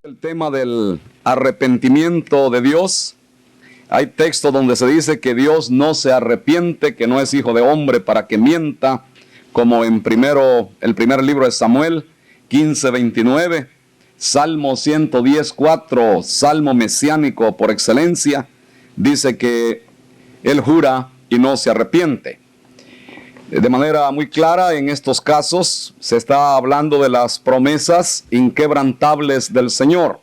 El tema del arrepentimiento de Dios. Hay textos donde se dice que Dios no se arrepiente, que no es hijo de hombre para que mienta, como en el primer libro de Samuel 15:29, Salmo 110:4, Salmo mesiánico por excelencia, dice que Él jura y no se arrepiente. De manera muy clara, en estos casos se está hablando de las promesas inquebrantables del Señor.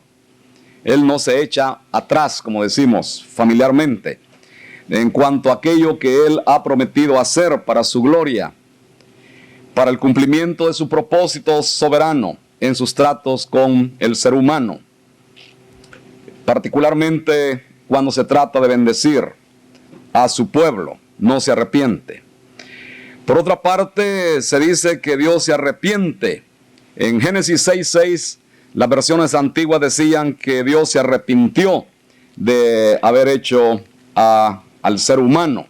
Él no se echa atrás, como decimos familiarmente, en cuanto a aquello que Él ha prometido hacer para su gloria, para el cumplimiento de su propósito soberano en sus tratos con el ser humano, particularmente cuando se trata de bendecir a su pueblo. No se arrepiente. Por otra parte, se dice que Dios se arrepiente. En Génesis 6:6, las versiones antiguas decían que Dios se arrepintió de haber hecho al ser humano.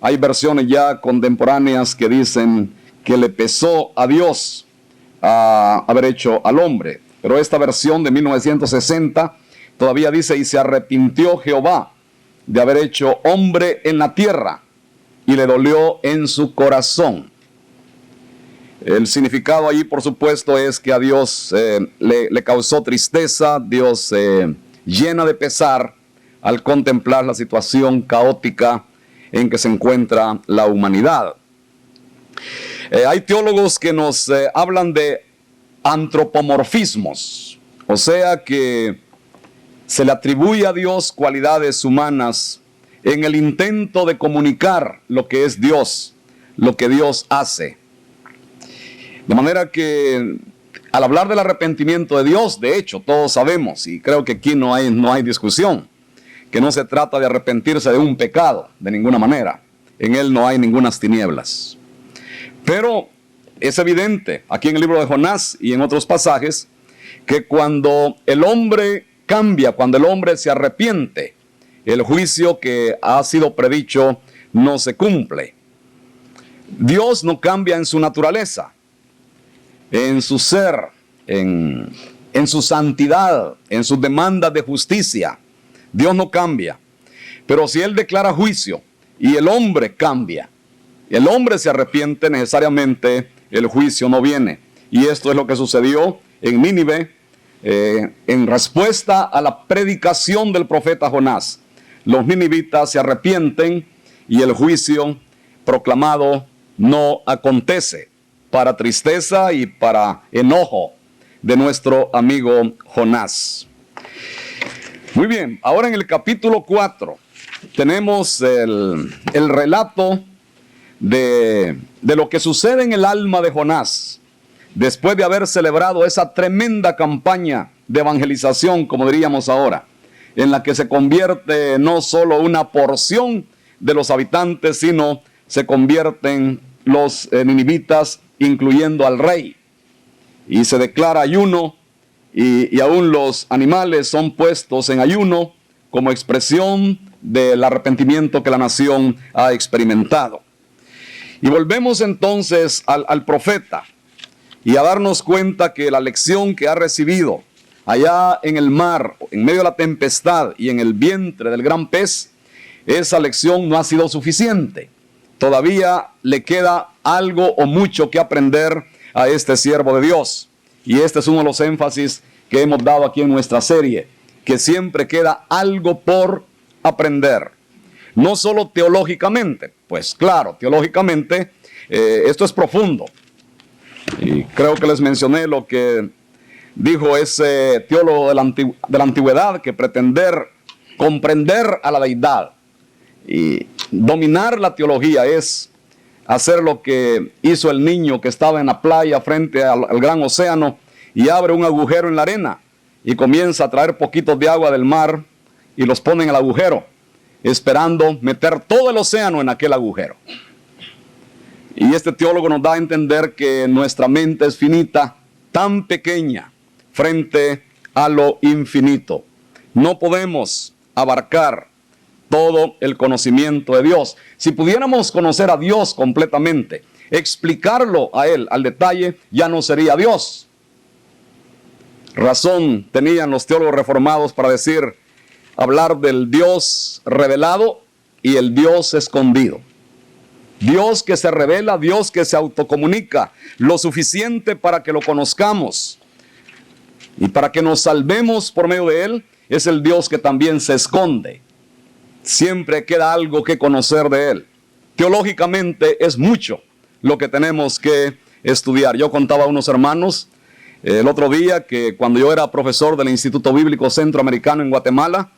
Hay versiones ya contemporáneas que dicen que le pesó a Dios a haber hecho al hombre. Pero esta versión de 1960 todavía dice: y se arrepintió Jehová de haber hecho hombre en la tierra, y le dolió en su corazón. El significado allí, por supuesto, es que a Dios le causó tristeza. Dios se llena de pesar al contemplar la situación caótica en que se encuentra la humanidad. Hay teólogos que nos hablan de antropomorfismos, o sea que se le atribuye a Dios cualidades humanas en el intento de comunicar lo que es Dios, lo que Dios hace. De manera que al hablar del arrepentimiento de Dios, de hecho, todos sabemos, y creo que aquí no hay discusión, que no se trata de arrepentirse de un pecado, de ninguna manera. En Él no hay ningunas tinieblas. Pero es evidente, aquí en el libro de Jonás y en otros pasajes, que cuando el hombre cambia, cuando el hombre se arrepiente, el juicio que ha sido predicho no se cumple. Dios no cambia en su naturaleza, en su ser, en su santidad, en sus demandas de justicia. Dios no cambia. Pero si Él declara juicio y el hombre cambia, el hombre se arrepiente, necesariamente el juicio no viene. Y esto es lo que sucedió en Nínive, en respuesta a la predicación del profeta Jonás. Los ninivitas se arrepienten y el juicio proclamado no acontece, para tristeza y para enojo de nuestro amigo Jonás. Muy bien, ahora en el capítulo 4 tenemos el relato de lo que sucede en el alma de Jonás, después de haber celebrado esa tremenda campaña de evangelización, como diríamos ahora, en la que se convierte no solo una porción de los habitantes, sino se convierten los ninivitas, incluyendo al rey. Y se declara ayuno, y aún los animales son puestos en ayuno como expresión del arrepentimiento que la nación ha experimentado. Y volvemos entonces al profeta y a darnos cuenta que la lección que ha recibido allá en el mar, en medio de la tempestad y en el vientre del gran pez, esa lección no ha sido suficiente. Todavía le queda algo o mucho que aprender a este siervo de Dios. Y este es uno de los énfasis que hemos dado aquí en nuestra serie, que siempre queda algo por aprender. No solo teológicamente, pues claro, teológicamente esto es profundo. Y creo que les mencioné lo que dijo ese teólogo de la antigüedad, que pretender comprender a la deidad y dominar la teología es hacer lo que hizo el niño que estaba en la playa frente al gran océano y abre un agujero en la arena y comienza a traer poquitos de agua del mar y los pone en el agujero, esperando meter todo el océano en aquel agujero. Y este teólogo nos da a entender que nuestra mente es finita, tan pequeña, frente a lo infinito. No podemos abarcar todo el conocimiento de Dios. Si pudiéramos conocer a Dios completamente, explicarlo a Él al detalle, ya no sería Dios. Razón tenían los teólogos reformados para hablar del Dios revelado y el Dios escondido. Dios que se revela, Dios que se autocomunica, lo suficiente para que lo conozcamos y para que nos salvemos por medio de Él, es el Dios que también se esconde. Siempre queda algo que conocer de Él. Teológicamente es mucho lo que tenemos que estudiar. Yo contaba a unos hermanos el otro día que cuando yo era profesor del Instituto Bíblico Centroamericano en Guatemala,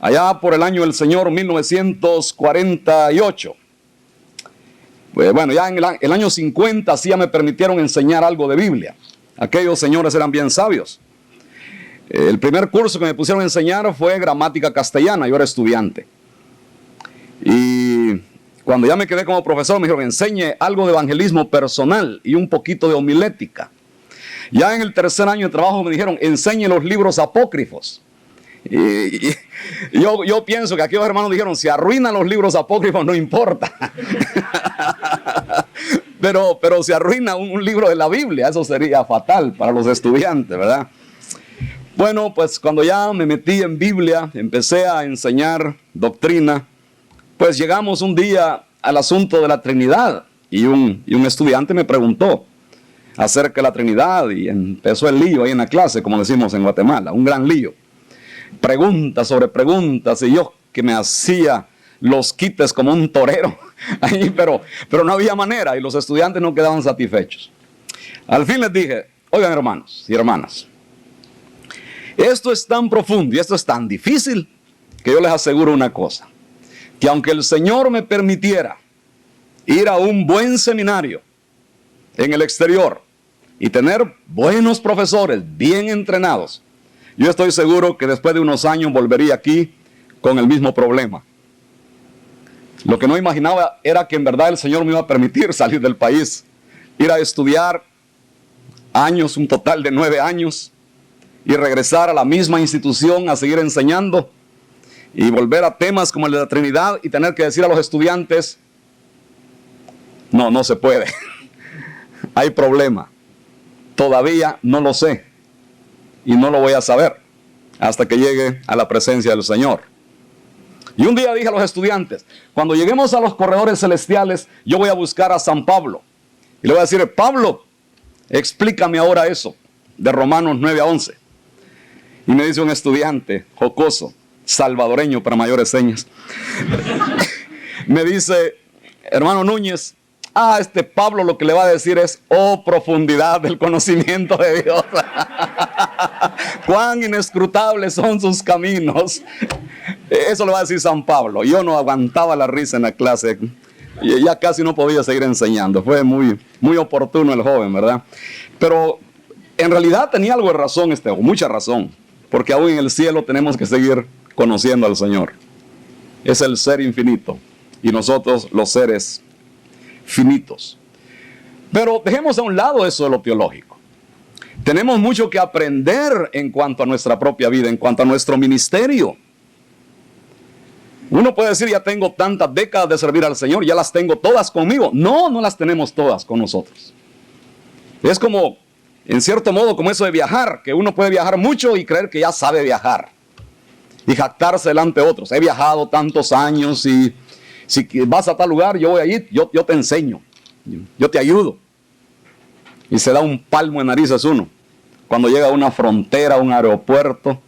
allá por el año del Señor 1948, bueno, ya en el año 50 sí ya me permitieron enseñar algo de Biblia. Aquellos señores eran bien sabios. El primer curso que me pusieron a enseñar fue gramática castellana. Yo era estudiante. Y cuando ya me quedé como profesor, me dijeron, enseñe algo de evangelismo personal y un poquito de homilética. Ya en el tercer año de trabajo me dijeron, enseñe los libros apócrifos. Y yo pienso que aquellos hermanos dijeron, si arruinan los libros apócrifos no importa. pero si arruina un libro de la Biblia, eso sería fatal para los estudiantes, ¿verdad? Bueno, pues cuando ya me metí en Biblia, empecé a enseñar doctrina, pues llegamos un día al asunto de la Trinidad y un estudiante me preguntó acerca de la Trinidad y empezó el lío ahí en la clase, como decimos en Guatemala, un gran lío. Preguntas sobre preguntas y yo que me hacía los quites como un torero ahí, pero no había manera y los estudiantes no quedaban satisfechos. Al fin les dije, oigan hermanos y hermanas, esto es tan profundo y esto es tan difícil que yo les aseguro una cosa, que aunque el Señor me permitiera ir a un buen seminario en el exterior y tener buenos profesores bien entrenados, yo estoy seguro que después de unos años volvería aquí con el mismo problema. Lo que no imaginaba era que en verdad el Señor me iba a permitir salir del país, ir a estudiar años, un total de 9 años, y regresar a la misma institución a seguir enseñando y volver a temas como el de la Trinidad y tener que decir a los estudiantes, no se puede, hay problema, todavía no lo sé. Y no lo voy a saber hasta que llegue a la presencia del Señor. Y un día dije a los estudiantes, cuando lleguemos a los corredores celestiales, yo voy a buscar a San Pablo. Y le voy a decir, Pablo, explícame ahora eso, de Romanos 9-11. Y me dice un estudiante, jocoso, salvadoreño para mayores señas. Me dice, hermano Núñez, este Pablo lo que le va a decir es, oh profundidad del conocimiento de Dios. Cuán inescrutables son sus caminos. Eso le va a decir San Pablo. Yo no aguantaba la risa en la clase. Y ya casi no podía seguir enseñando. Fue muy oportuno el joven, ¿verdad? Pero en realidad tenía algo de razón mucha razón. Porque aún en el cielo tenemos que seguir conociendo al Señor. Es el ser infinito. Y nosotros los seres finitos. Pero dejemos a un lado eso de lo teológico. Tenemos mucho que aprender en cuanto a nuestra propia vida, en cuanto a nuestro ministerio. Uno puede decir, ya tengo tantas décadas de servir al Señor, ya las tengo todas conmigo. No las tenemos todas con nosotros. Es como, en cierto modo, como eso de viajar, que uno puede viajar mucho y creer que ya sabe viajar. Y jactarse delante de otros. He viajado tantos años y si vas a tal lugar, yo voy a ir, yo te enseño, yo te ayudo. Y se da un palmo en narices uno. Cuando llega a una frontera, a un aeropuerto,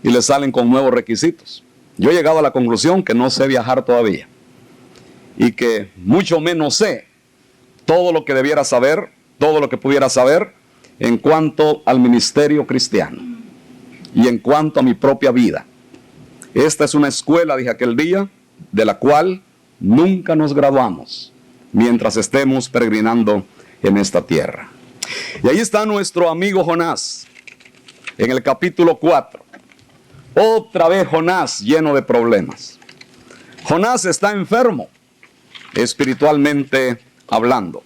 y le salen con nuevos requisitos. Yo he llegado a la conclusión que no sé viajar todavía. Y que mucho menos sé todo lo que debiera saber, todo lo que pudiera saber, en cuanto al ministerio cristiano. Y en cuanto a mi propia vida. Esta es una escuela, dije aquel día, de la cual nunca nos graduamos mientras estemos peregrinando en esta tierra. Y ahí está nuestro amigo Jonás, en el capítulo 4. Otra vez Jonás lleno de problemas. Jonás está enfermo, espiritualmente hablando.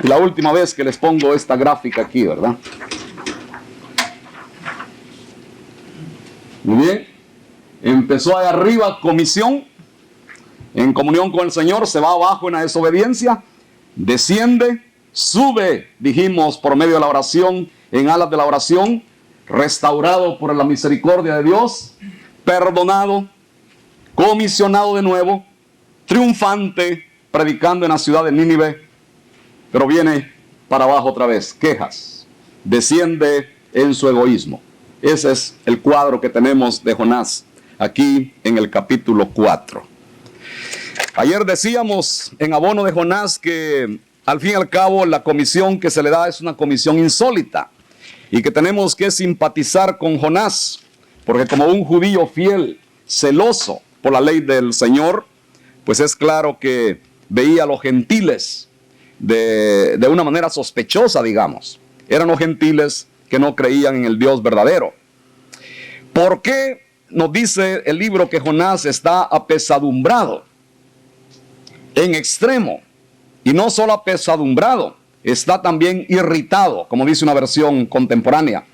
Y la última vez que les pongo esta gráfica aquí, ¿verdad? Muy bien. Empezó ahí arriba comisión, en comunión con el Señor, se va abajo en la desobediencia, desciende, sube, dijimos por medio de la oración, en alas de la oración, restaurado por la misericordia de Dios, perdonado, comisionado de nuevo, triunfante, predicando en la ciudad de Nínive, pero viene para abajo otra vez, quejas, desciende en su egoísmo. Ese es el cuadro que tenemos de Jonás aquí en el capítulo 4. Ayer decíamos en abono de Jonás que al fin y al cabo la comisión que se le da es una comisión insólita y que tenemos que simpatizar con Jonás, porque como un judío fiel, celoso por la ley del Señor, pues es claro que veía a los gentiles de una manera sospechosa, digamos. Eran los gentiles que no creían en el Dios verdadero. ¿Por qué nos dice el libro que Jonás está apesadumbrado en extremo? Y no solo apesadumbrado, está también irritado, como dice una versión contemporánea.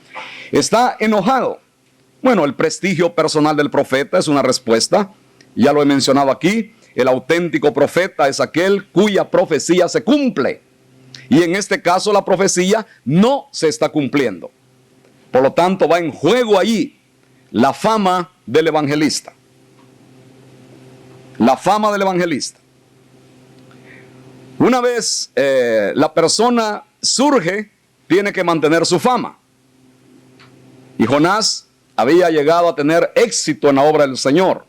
Está enojado. Bueno, el prestigio personal del profeta es una respuesta. Ya lo he mencionado aquí. El auténtico profeta es aquel cuya profecía se cumple. Y en este caso la profecía no se está cumpliendo. Por lo tanto, va en juego allí la fama del evangelista. La fama del evangelista. Una vez la persona surge, tiene que mantener su fama. Y Jonás había llegado a tener éxito en la obra del Señor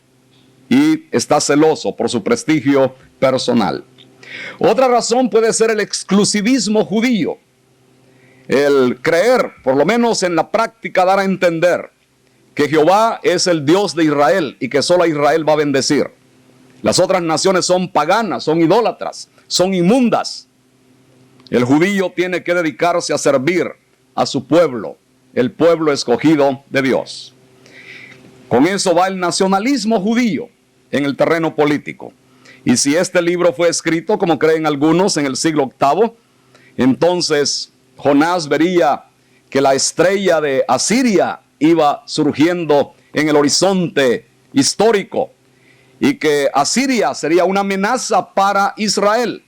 y está celoso por su prestigio personal. Otra razón puede ser el exclusivismo judío. El creer, por lo menos en la práctica, dar a entender que Jehová es el Dios de Israel y que solo a Israel va a bendecir. Las otras naciones son paganas, son idólatras, son inmundas. El judío tiene que dedicarse a servir a su pueblo, el pueblo escogido de Dios. Con eso va el nacionalismo judío en el terreno político. Y si este libro fue escrito, como creen algunos, en el siglo VIII, entonces Jonás vería que la estrella de Asiria iba surgiendo en el horizonte histórico y que Asiria sería una amenaza para Israel.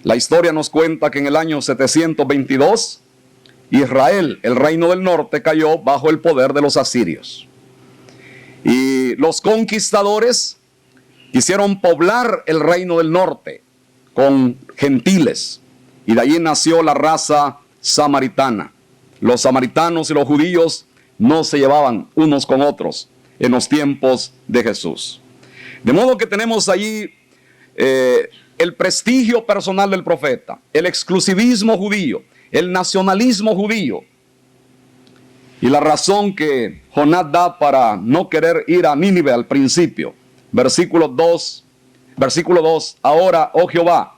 La historia nos cuenta que en el año 722, Israel, el reino del norte, cayó bajo el poder de los asirios. Y los conquistadores quisieron poblar el reino del norte con gentiles. Y de allí nació la raza samaritana. Los samaritanos y los judíos no se llevaban unos con otros en los tiempos de Jesús. De modo que tenemos allí el prestigio personal del profeta, el exclusivismo judío, el nacionalismo judío. Y la razón que Jonás da para no querer ir a Nínive al principio. Versículo 2, ahora, oh Jehová,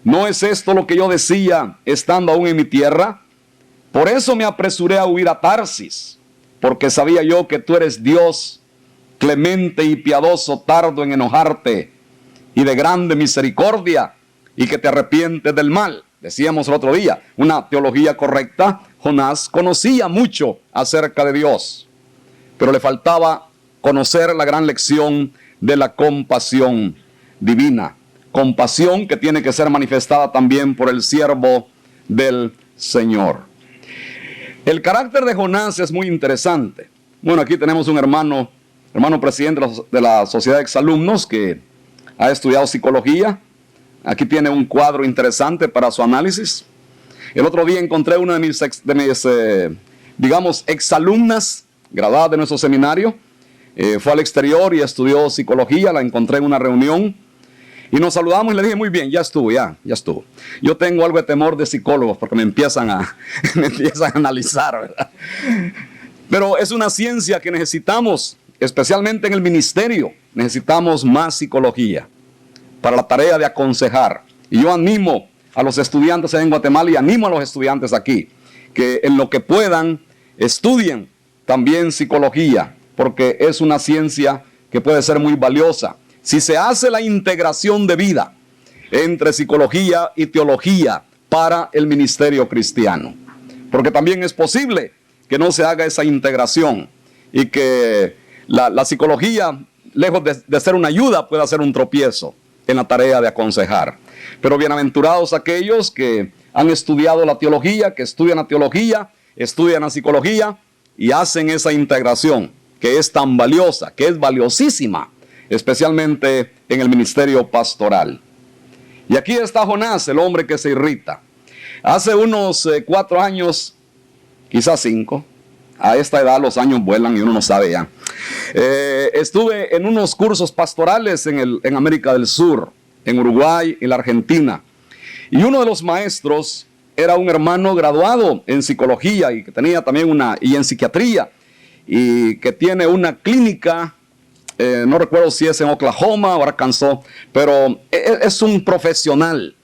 ¿no es esto lo que yo decía estando aún en mi tierra? Por eso me apresuré a huir a Tarsis, porque sabía yo que tú eres Dios clemente y piadoso, tardo en enojarte y de grande misericordia, y que te arrepientes del mal. Decíamos el otro día, una teología correcta. Jonás conocía mucho acerca de Dios, pero le faltaba conocer la gran lección de la compasión divina. Compasión que tiene que ser manifestada también por el siervo del Señor. El carácter de Jonás es muy interesante. Bueno, aquí tenemos un hermano presidente de la Sociedad de Exalumnos que ha estudiado psicología. Aquí tiene un cuadro interesante para su análisis. El otro día encontré una de mis exalumnas, graduada de nuestro seminario. Fue al exterior y estudió psicología, la encontré en una reunión. Y nos saludamos y le dije, muy bien, ya estuvo. Yo tengo algo de temor de psicólogos porque me empiezan a analizar, ¿verdad? Pero es una ciencia que necesitamos, especialmente en el ministerio. Necesitamos más psicología para la tarea de aconsejar. Y yo animo a los estudiantes en Guatemala y animo a los estudiantes aquí que en lo que puedan estudien también psicología, porque es una ciencia que puede ser muy valiosa. Si se hace la integración de vida entre psicología y teología para el ministerio cristiano, porque también es posible que no se haga esa integración y que la psicología, lejos de ser una ayuda, pueda ser un tropiezo en la tarea de aconsejar. Pero bienaventurados aquellos que han estudiado la teología, que estudian la teología estudian la psicología y hacen esa integración que es tan valiosa, que es valiosísima, especialmente en el ministerio pastoral. Y aquí está Jonás, el hombre que se irrita. Hace unos 4 años, quizás 5, a esta edad los años vuelan y uno no sabe ya. Estuve en unos cursos pastorales en América del Sur, en Uruguay y la Argentina. Y uno de los maestros era un hermano graduado en psicología y que tenía también y en psiquiatría, y que tiene una clínica, no recuerdo si es en Oklahoma o Arkansas, pero es un profesional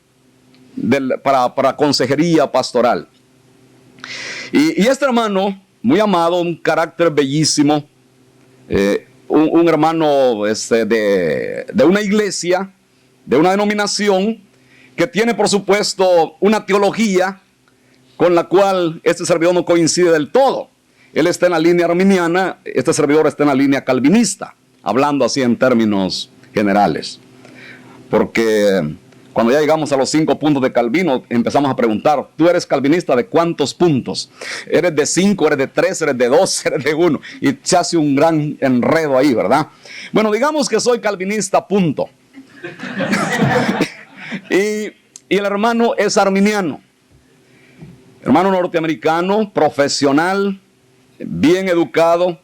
para consejería pastoral. Y este hermano, muy amado, un carácter bellísimo, un hermano de una iglesia, de una denominación, que tiene por supuesto una teología con la cual este servidor no coincide del todo. Él está en la línea arminiana, este servidor está en la línea calvinista, hablando así en términos generales. Porque cuando ya llegamos a los 5 puntos de Calvino, empezamos a preguntar, ¿tú eres calvinista de cuántos puntos? ¿Eres de 5, eres de 3, eres de 2, eres de 1? Y se hace un gran enredo ahí, ¿verdad? Bueno, digamos que soy calvinista, punto. y el hermano es arminiano. Hermano norteamericano, profesional, bien educado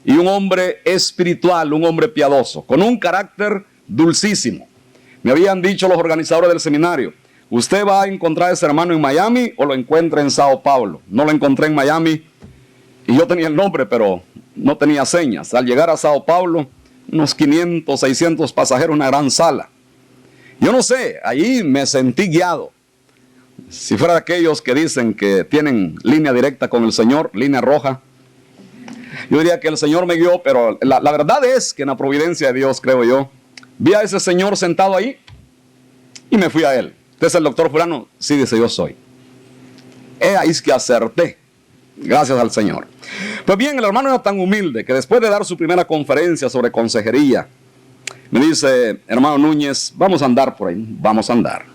y un hombre espiritual, un hombre piadoso, con un carácter dulcísimo. Me habían dicho los organizadores del seminario, usted va a encontrar a ese hermano en Miami o lo encuentra en Sao Paulo. No lo encontré en Miami y yo tenía el nombre, pero no tenía señas. Al llegar a Sao Paulo, unos 500, 600 pasajeros, una gran sala. Yo no sé, allí me sentí guiado. Si fuera de aquellos que dicen que tienen línea directa con el Señor, línea roja, yo diría que el Señor me guió, pero la verdad es que en la providencia de Dios, creo yo, vi a ese señor sentado ahí y me fui a él. ¿Usted es el doctor fulano? Sí, dice, yo soy. Ahí es que acerté, gracias al Señor. Pues bien, el hermano era tan humilde que después de dar su primera conferencia sobre consejería, me dice, hermano Núñez, vamos a andar por ahí, vamos a andar.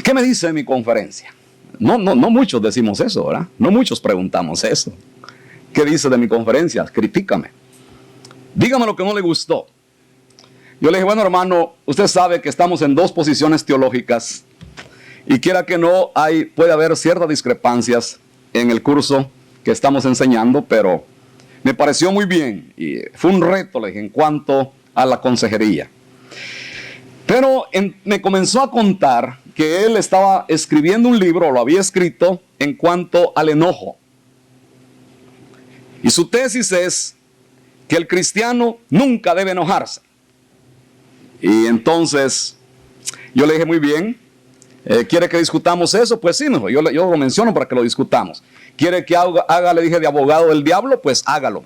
¿Qué me dice de mi conferencia? No muchos decimos eso, ¿verdad? No muchos preguntamos eso. ¿Qué dice de mi conferencia? Critícame. Dígame lo que no le gustó. Yo le dije, bueno, hermano, usted sabe que estamos en 2 posiciones teológicas y quiera que no, puede haber ciertas discrepancias en el curso que estamos enseñando, pero me pareció muy bien y fue un reto, le dije, en cuanto a la consejería. Pero me comenzó a contar que él estaba escribiendo un libro, lo había escrito, en cuanto al enojo. Y su tesis es que el cristiano nunca debe enojarse. Y entonces yo le dije, muy bien, ¿quiere que discutamos eso? Pues sí, yo lo menciono para que lo discutamos. ¿Quiere que haga, le dije, de abogado del diablo? Pues hágalo.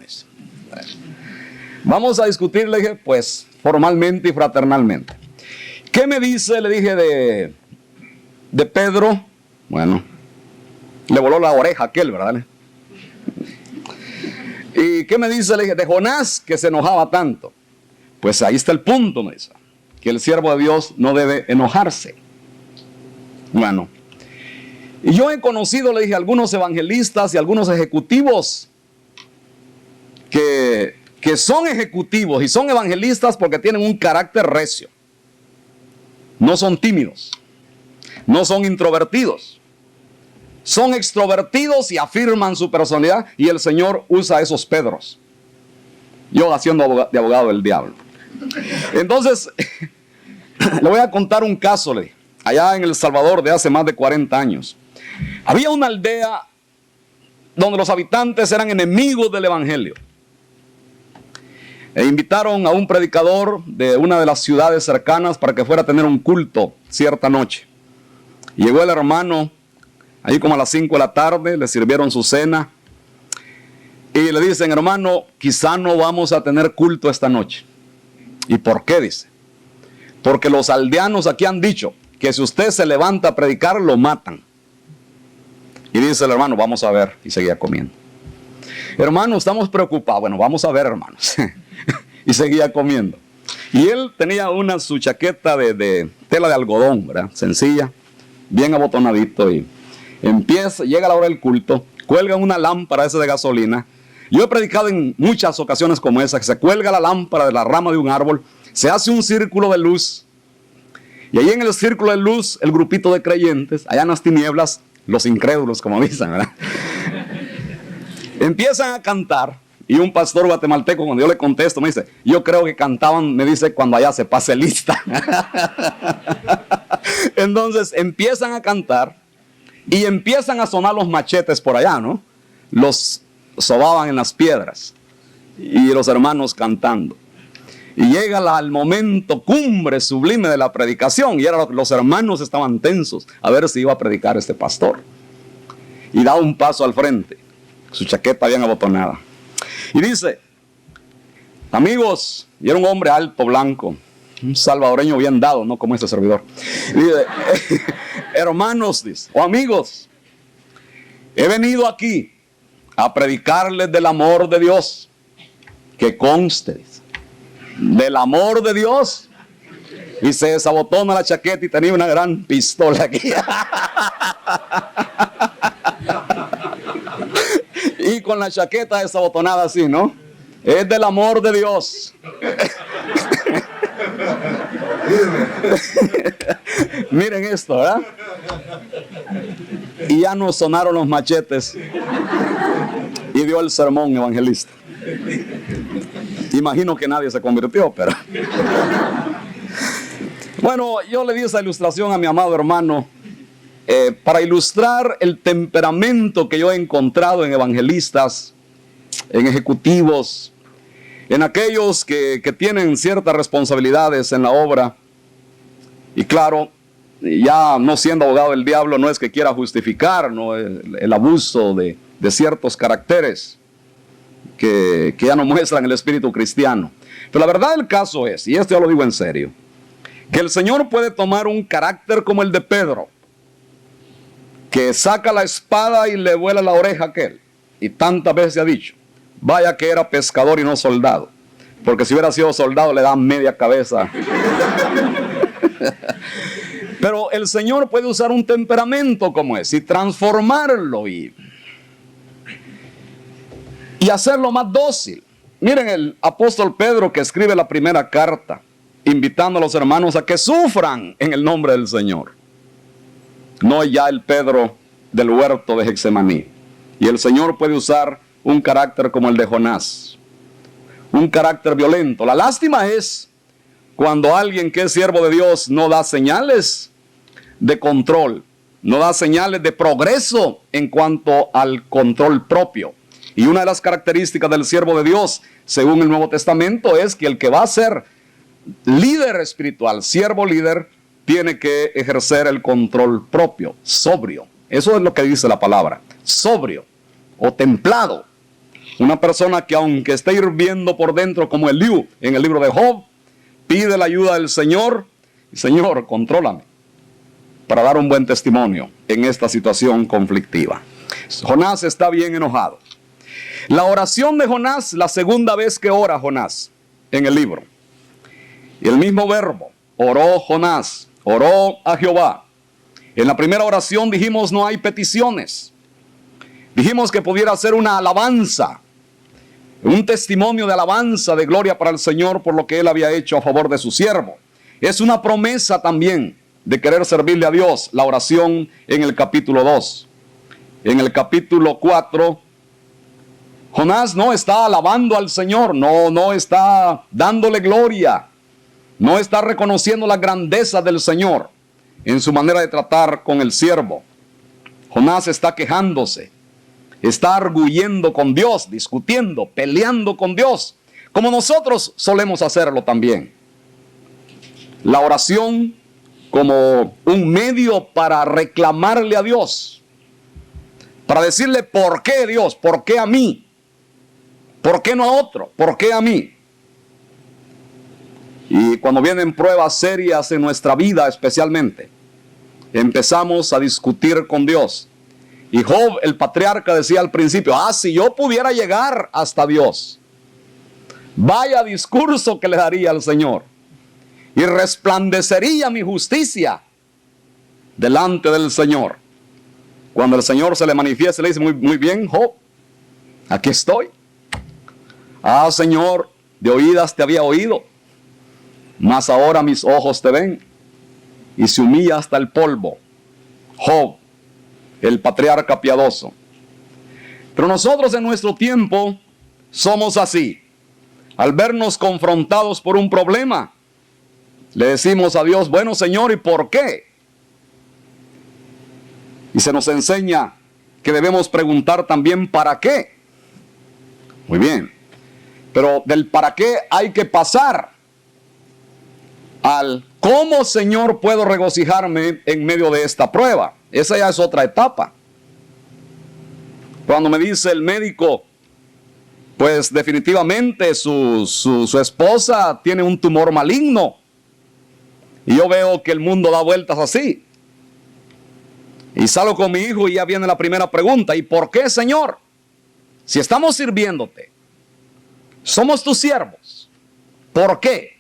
Vamos a discutir, le dije, pues formalmente y fraternalmente. ¿Qué me dice? Le dije de Pedro. Bueno, le voló la oreja a aquel, ¿verdad? ¿Y qué me dice? Le dije, de Jonás, que se enojaba tanto. Pues ahí está el punto, me dice, que el siervo de Dios no debe enojarse. Bueno, y yo he conocido, le dije, algunos evangelistas y algunos ejecutivos que son ejecutivos y son evangelistas porque tienen un carácter recio. No son tímidos, no son introvertidos, son extrovertidos y afirman su personalidad, y el Señor usa esos Pedros. Yo haciendo de abogado del diablo. Entonces, le voy a contar un caso, allá en El Salvador de hace más de 40 años. Había una aldea donde los habitantes eran enemigos del evangelio. E invitaron a un predicador de una de las ciudades cercanas para que fuera a tener un culto cierta noche. Llegó el hermano, ahí como a las 5 de la tarde, le sirvieron su cena. Y le dicen, hermano, quizá no vamos a tener culto esta noche. ¿Y por qué? Dice. Porque los aldeanos aquí han dicho que si usted se levanta a predicar, lo matan. Y dice el hermano, vamos a ver. Y seguía comiendo. Hermano, estamos preocupados. Bueno, vamos a ver, hermanos. Y seguía comiendo. Y él tenía su chaqueta de tela de algodón, ¿verdad? Sencilla, bien abotonadito. Y llega la hora del culto. cuelgan una lámpara esa de gasolina. Yo he predicado en muchas ocasiones como esa, que se cuelga la lámpara de la rama de un árbol, se hace un círculo de luz, y ahí en el círculo de luz, el grupito de creyentes, allá en las tinieblas, los incrédulos, como dicen, ¿verdad? Empiezan a cantar, y un pastor guatemalteco, cuando yo le contesto, me dice, yo creo que cantaban, me dice, cuando allá se pase lista. Entonces empiezan a cantar, y empiezan a sonar los machetes por allá, ¿no? Los sobaban en las piedras, y los hermanos cantando. Y llega el momento cumbre, sublime de la predicación, y los hermanos estaban tensos a ver si iba a predicar este pastor. Y da un paso al frente, su chaqueta bien abotonada. Y dice, amigos, y era un hombre alto, blanco, un salvadoreño bien dado, no como este servidor. Y dice, hermanos, dice, o amigos, he venido aquí a predicarles del amor de Dios, que conste, dice, del amor de Dios. Y se desabotona la chaqueta y tenía una gran pistola aquí. Y con la chaqueta desabotonada así, ¿no? Es del amor de Dios. Miren esto, ¿verdad? Y ya no sonaron los machetes. Y dio el sermón evangelista. Imagino que nadie se convirtió, pero... Bueno, yo le di esa ilustración a mi amado hermano para ilustrar el temperamento que yo he encontrado en evangelistas, en ejecutivos, en aquellos que tienen ciertas responsabilidades en la obra. Y claro, ya no siendo abogado del diablo, no es que quiera justificar, ¿no?, el abuso de ciertos caracteres que ya no muestran el espíritu cristiano. Pero la verdad del caso es, y esto ya lo digo en serio, que el Señor puede tomar un carácter como el de Pedro, que saca la espada y le vuela la oreja a aquel. Y tantas veces se ha dicho, vaya que era pescador y no soldado, porque si hubiera sido soldado le dan media cabeza. Pero el Señor puede usar un temperamento como ese y transformarlo y hacerlo más dócil. Miren el apóstol Pedro, que escribe la primera carta, invitando a los hermanos a que sufran en el nombre del Señor. No ya el Pedro del huerto de Getsemaní. Y el Señor puede usar un carácter como el de Jonás, un carácter violento. La lástima es cuando alguien que es siervo de Dios no da señales de control, no da señales de progreso en cuanto al control propio. Y una de las características del siervo de Dios, según el Nuevo Testamento, es que el que va a ser líder espiritual, siervo líder, tiene que ejercer el control propio, sobrio. Eso es lo que dice la palabra, sobrio o templado. Una persona que aunque esté hirviendo por dentro como Eliú en el libro de Job, pide la ayuda del Señor. Señor, contrólame para dar un buen testimonio en esta situación conflictiva. Jonás está bien enojado. La oración de Jonás, la segunda vez que ora Jonás en el libro. Y el mismo verbo, oró Jonás, oró a Jehová. En la primera oración dijimos no hay peticiones. Dijimos que pudiera ser una alabanza, un testimonio de alabanza, de gloria para el Señor por lo que Él había hecho a favor de su siervo. Es una promesa también de querer servirle a Dios, la oración en el capítulo 2. En el capítulo 4, Jonás no está alabando al Señor, no está dándole gloria, no está reconociendo la grandeza del Señor en su manera de tratar con el siervo. Jonás está quejándose, está arguyendo con Dios, discutiendo, peleando con Dios, como nosotros solemos hacerlo también. La oración como un medio para reclamarle a Dios, para decirle ¿por qué Dios? ¿Por qué a mí? ¿Por qué no a otro? ¿Por qué a mí? Y cuando vienen pruebas serias en nuestra vida especialmente, empezamos a discutir con Dios. Y Job, el patriarca, decía al principio, si yo pudiera llegar hasta Dios, vaya discurso que le daría al Señor, y resplandecería mi justicia delante del Señor. Cuando el Señor se le manifiesta, le dice, muy bien, Job, aquí estoy. Ah, Señor, de oídas te había oído, mas ahora mis ojos te ven. Y se humilla hasta el polvo. Job, el patriarca piadoso. Pero nosotros en nuestro tiempo somos así. Al vernos confrontados por un problema, le decimos a Dios, bueno, Señor, ¿y por qué? Y se nos enseña que debemos preguntar también ¿para qué? Muy bien. Pero del para qué hay que pasar al cómo, Señor, puedo regocijarme en medio de esta prueba. Esa ya es otra etapa. Cuando me dice el médico, pues definitivamente su esposa tiene un tumor maligno. Y yo veo que el mundo da vueltas así. Y salgo con mi hijo y ya viene la primera pregunta. ¿Y por qué, Señor? Si estamos sirviéndote, somos tus siervos, ¿por qué?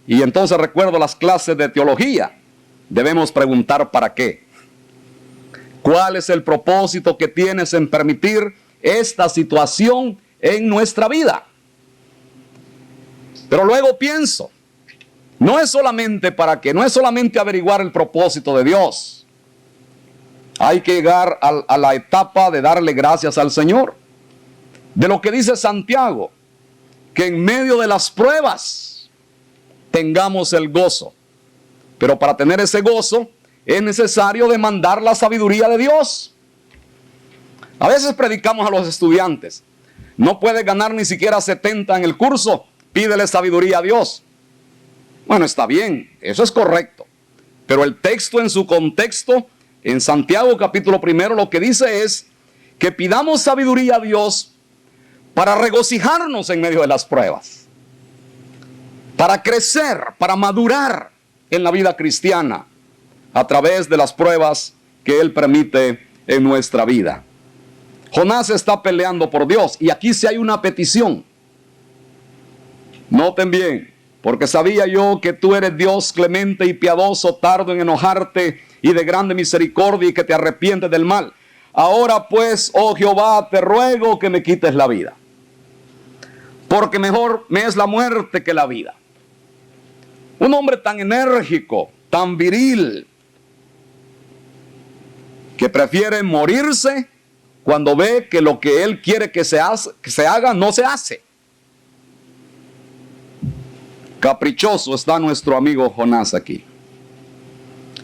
Y entonces recuerdo las clases de teología. Debemos preguntar ¿para qué? ¿Cuál es el propósito que tienes en permitir esta situación en nuestra vida? Pero luego pienso, no es solamente para qué, no es solamente averiguar el propósito de Dios. Hay que llegar a la etapa de darle gracias al Señor. De lo que dice Santiago, que en medio de las pruebas tengamos el gozo. Pero para tener ese gozo es necesario demandar la sabiduría de Dios. A veces predicamos a los estudiantes, no puedes ganar ni siquiera 70 en el curso, pídele sabiduría a Dios. Bueno, está bien, eso es correcto. Pero el texto en su contexto, en Santiago capítulo 1, lo que dice es que pidamos sabiduría a Dios para regocijarnos en medio de las pruebas, para crecer, para madurar en la vida cristiana a través de las pruebas que Él permite en nuestra vida. Jonás está peleando por Dios y aquí sí hay una petición. Noten bien, porque sabía yo que tú eres Dios clemente y piadoso, tardo en enojarte y de grande misericordia y que te arrepientes del mal. Ahora pues, oh Jehová, te ruego que me quites la vida, porque mejor me es la muerte que la vida. Un hombre tan enérgico, tan viril, que prefiere morirse cuando ve que lo que él quiere que se haga no se hace. Caprichoso está nuestro amigo Jonás aquí.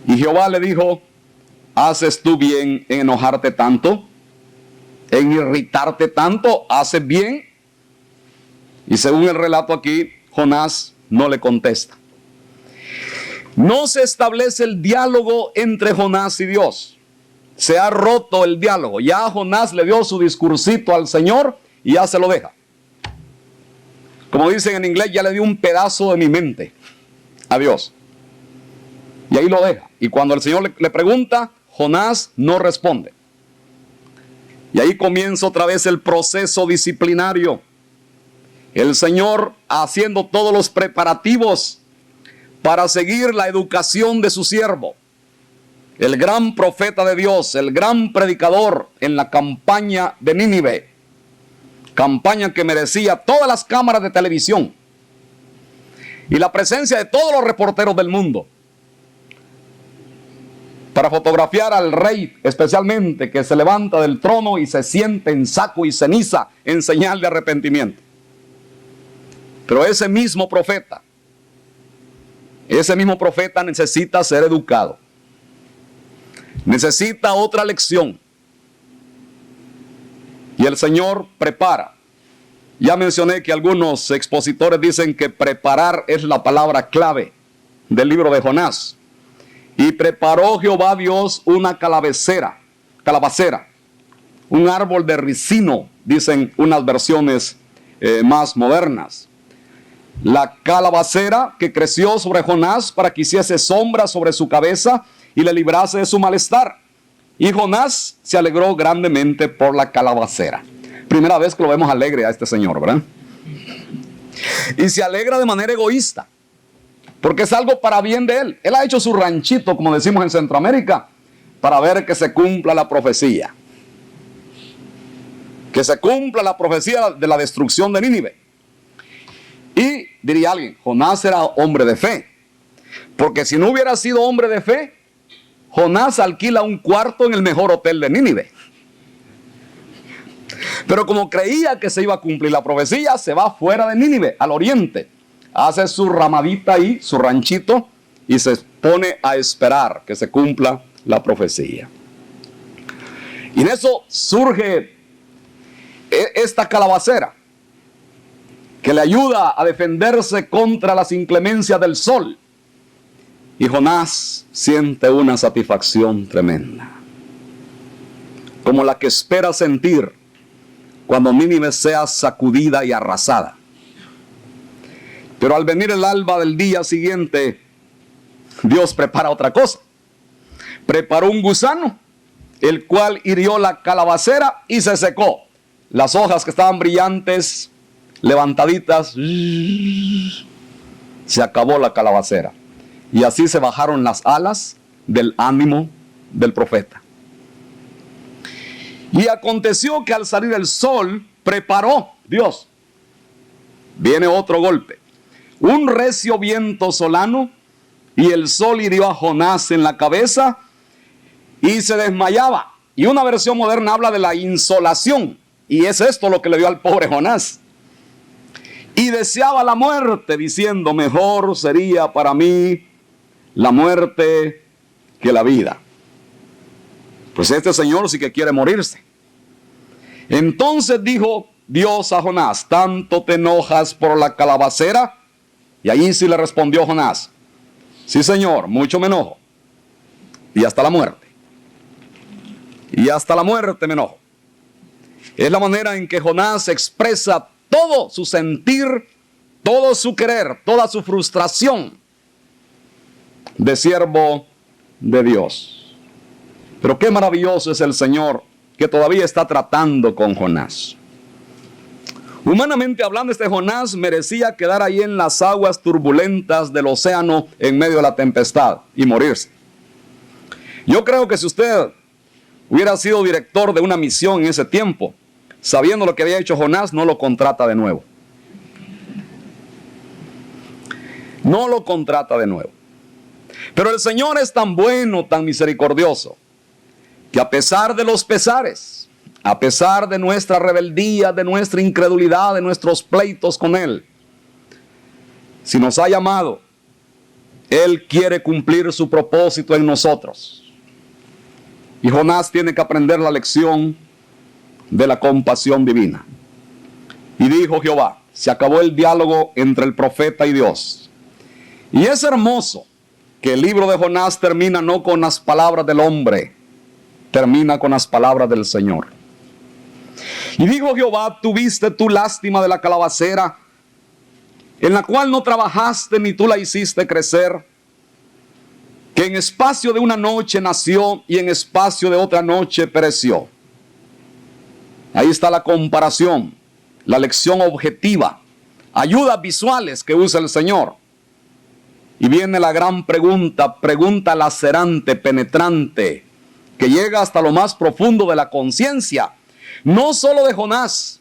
Y Jehová le dijo, ¿haces tú bien en enojarte tanto? ¿En irritarte tanto? ¿Haces bien? Y según el relato aquí, Jonás no le contesta. No se establece el diálogo entre Jonás y Dios. Se ha roto el diálogo. Ya Jonás le dio su discursito al Señor y ya se lo deja. Como dicen en inglés, ya le dio un pedazo de mi mente a Dios. Y ahí lo deja. Y cuando el Señor le pregunta, Jonás no responde. Y ahí comienza otra vez el proceso disciplinario. El Señor haciendo todos los preparativos para seguir la educación de su siervo. El gran profeta de Dios, el gran predicador en la campaña de Nínive. Campaña que merecía todas las cámaras de televisión y la presencia de todos los reporteros del mundo para fotografiar al rey, especialmente que se levanta del trono y se siente en saco y ceniza en señal de arrepentimiento. Pero ese mismo profeta necesita ser educado. Necesita otra lección. Y el Señor prepara. Ya mencioné que algunos expositores dicen que preparar es la palabra clave del libro de Jonás. Y preparó Jehová Dios una calabacera, un árbol de ricino, dicen unas versiones más modernas. La calabacera que creció sobre Jonás para que hiciese sombra sobre su cabeza y le librase de su malestar. Y Jonás se alegró grandemente por la calabacera. Primera vez que lo vemos alegre a este señor, ¿verdad? Y se alegra de manera egoísta, porque es algo para bien de él. Él ha hecho su ranchito, como decimos en Centroamérica, para ver que se cumpla la profecía. Que se cumpla la profecía de la destrucción de Nínive. Y diría alguien, Jonás era hombre de fe. Porque si no hubiera sido hombre de fe, Jonás alquila un cuarto en el mejor hotel de Nínive. Pero como creía que se iba a cumplir la profecía, se va fuera de Nínive, al oriente. Hace su ramadita ahí, su ranchito, y se pone a esperar que se cumpla la profecía. Y en eso surge esta calabacera, que le ayuda a defenderse contra las inclemencias del sol. Y Jonás siente una satisfacción tremenda, como la que espera sentir cuando Nínive sea sacudida y arrasada. Pero al venir el alba del día siguiente, Dios prepara otra cosa. Preparó un gusano, el cual hirió la calabacera y se secó. Las hojas que estaban brillantes, levantaditas, se acabó la calabacera. Y así se bajaron las alas del ánimo del profeta. Y aconteció que al salir el sol, preparó Dios. Viene otro golpe. Un recio viento solano, y el sol hirió a Jonás en la cabeza y se desmayaba. Y una versión moderna habla de la insolación. Y es esto lo que le dio al pobre Jonás. Y deseaba la muerte, diciendo, mejor sería para mí la muerte que la vida. Pues este señor sí que quiere morirse. Entonces dijo Dios a Jonás, ¿tanto te enojas por la calabacera? Y allí sí le respondió Jonás, sí señor, mucho me enojo. Y hasta la muerte. Y hasta la muerte me enojo. Es la manera en que Jonás expresa todo su sentir, todo su querer, toda su frustración de siervo de Dios. Pero qué maravilloso es el Señor que todavía está tratando con Jonás. Humanamente hablando, este Jonás merecía quedar ahí en las aguas turbulentas del océano en medio de la tempestad y morirse. Yo creo que si usted hubiera sido director de una misión en ese tiempo, sabiendo lo que había hecho Jonás, no lo contrata de nuevo. No lo contrata de nuevo. Pero el Señor es tan bueno, tan misericordioso, que a pesar de los pesares, a pesar de nuestra rebeldía, de nuestra incredulidad, de nuestros pleitos con Él, si nos ha llamado, Él quiere cumplir su propósito en nosotros. Y Jonás tiene que aprender la lección de la compasión divina. Y dijo Jehová, se acabó el diálogo entre el profeta y Dios. Y es hermoso que el libro de Jonás termina no con las palabras del hombre, termina con las palabras del Señor. Y dijo Jehová, tuviste tu lástima de la calabacera, en la cual no trabajaste ni tú la hiciste crecer, que en espacio de una noche nació y en espacio de otra noche pereció. Ahí está la comparación, la lección objetiva, ayudas visuales que usa el Señor. Y viene la gran pregunta, pregunta lacerante, penetrante, que llega hasta lo más profundo de la conciencia, no solo de Jonás,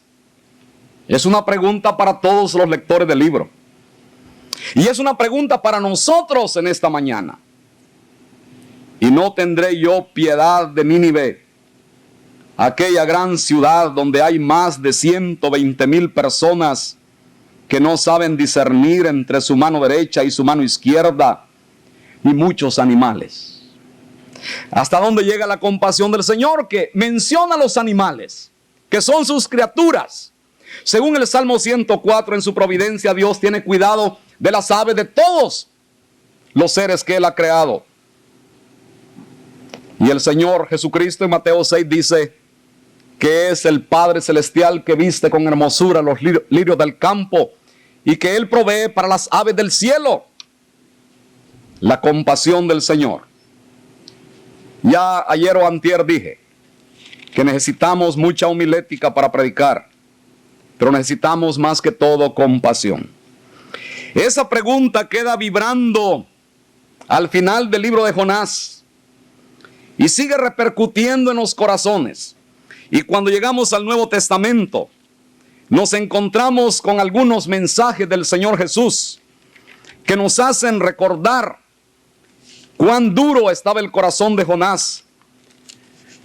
es una pregunta para todos los lectores del libro. Y es una pregunta para nosotros en esta mañana. Y no tendré yo piedad de Nínive, aquella gran ciudad donde hay más de 120,000 personas que no saben discernir entre su mano derecha y su mano izquierda, y muchos animales. ¿Hasta dónde llega la compasión del Señor? Que menciona a los animales, que son sus criaturas. Según el Salmo 104, en su providencia Dios tiene cuidado de las aves, de todos los seres que Él ha creado. Y el Señor Jesucristo en Mateo 6 dice que es el Padre Celestial que viste con hermosura los lirios del campo y que Él provee para las aves del cielo. La compasión del Señor. Ya ayer o antier dije que necesitamos mucha homilética para predicar, pero necesitamos más que todo compasión. Esa pregunta queda vibrando al final del libro de Jonás. y sigue repercutiendo en los corazones. Y cuando llegamos al Nuevo Testamento, nos encontramos con algunos mensajes del Señor Jesús que nos hacen recordar cuán duro estaba el corazón de Jonás,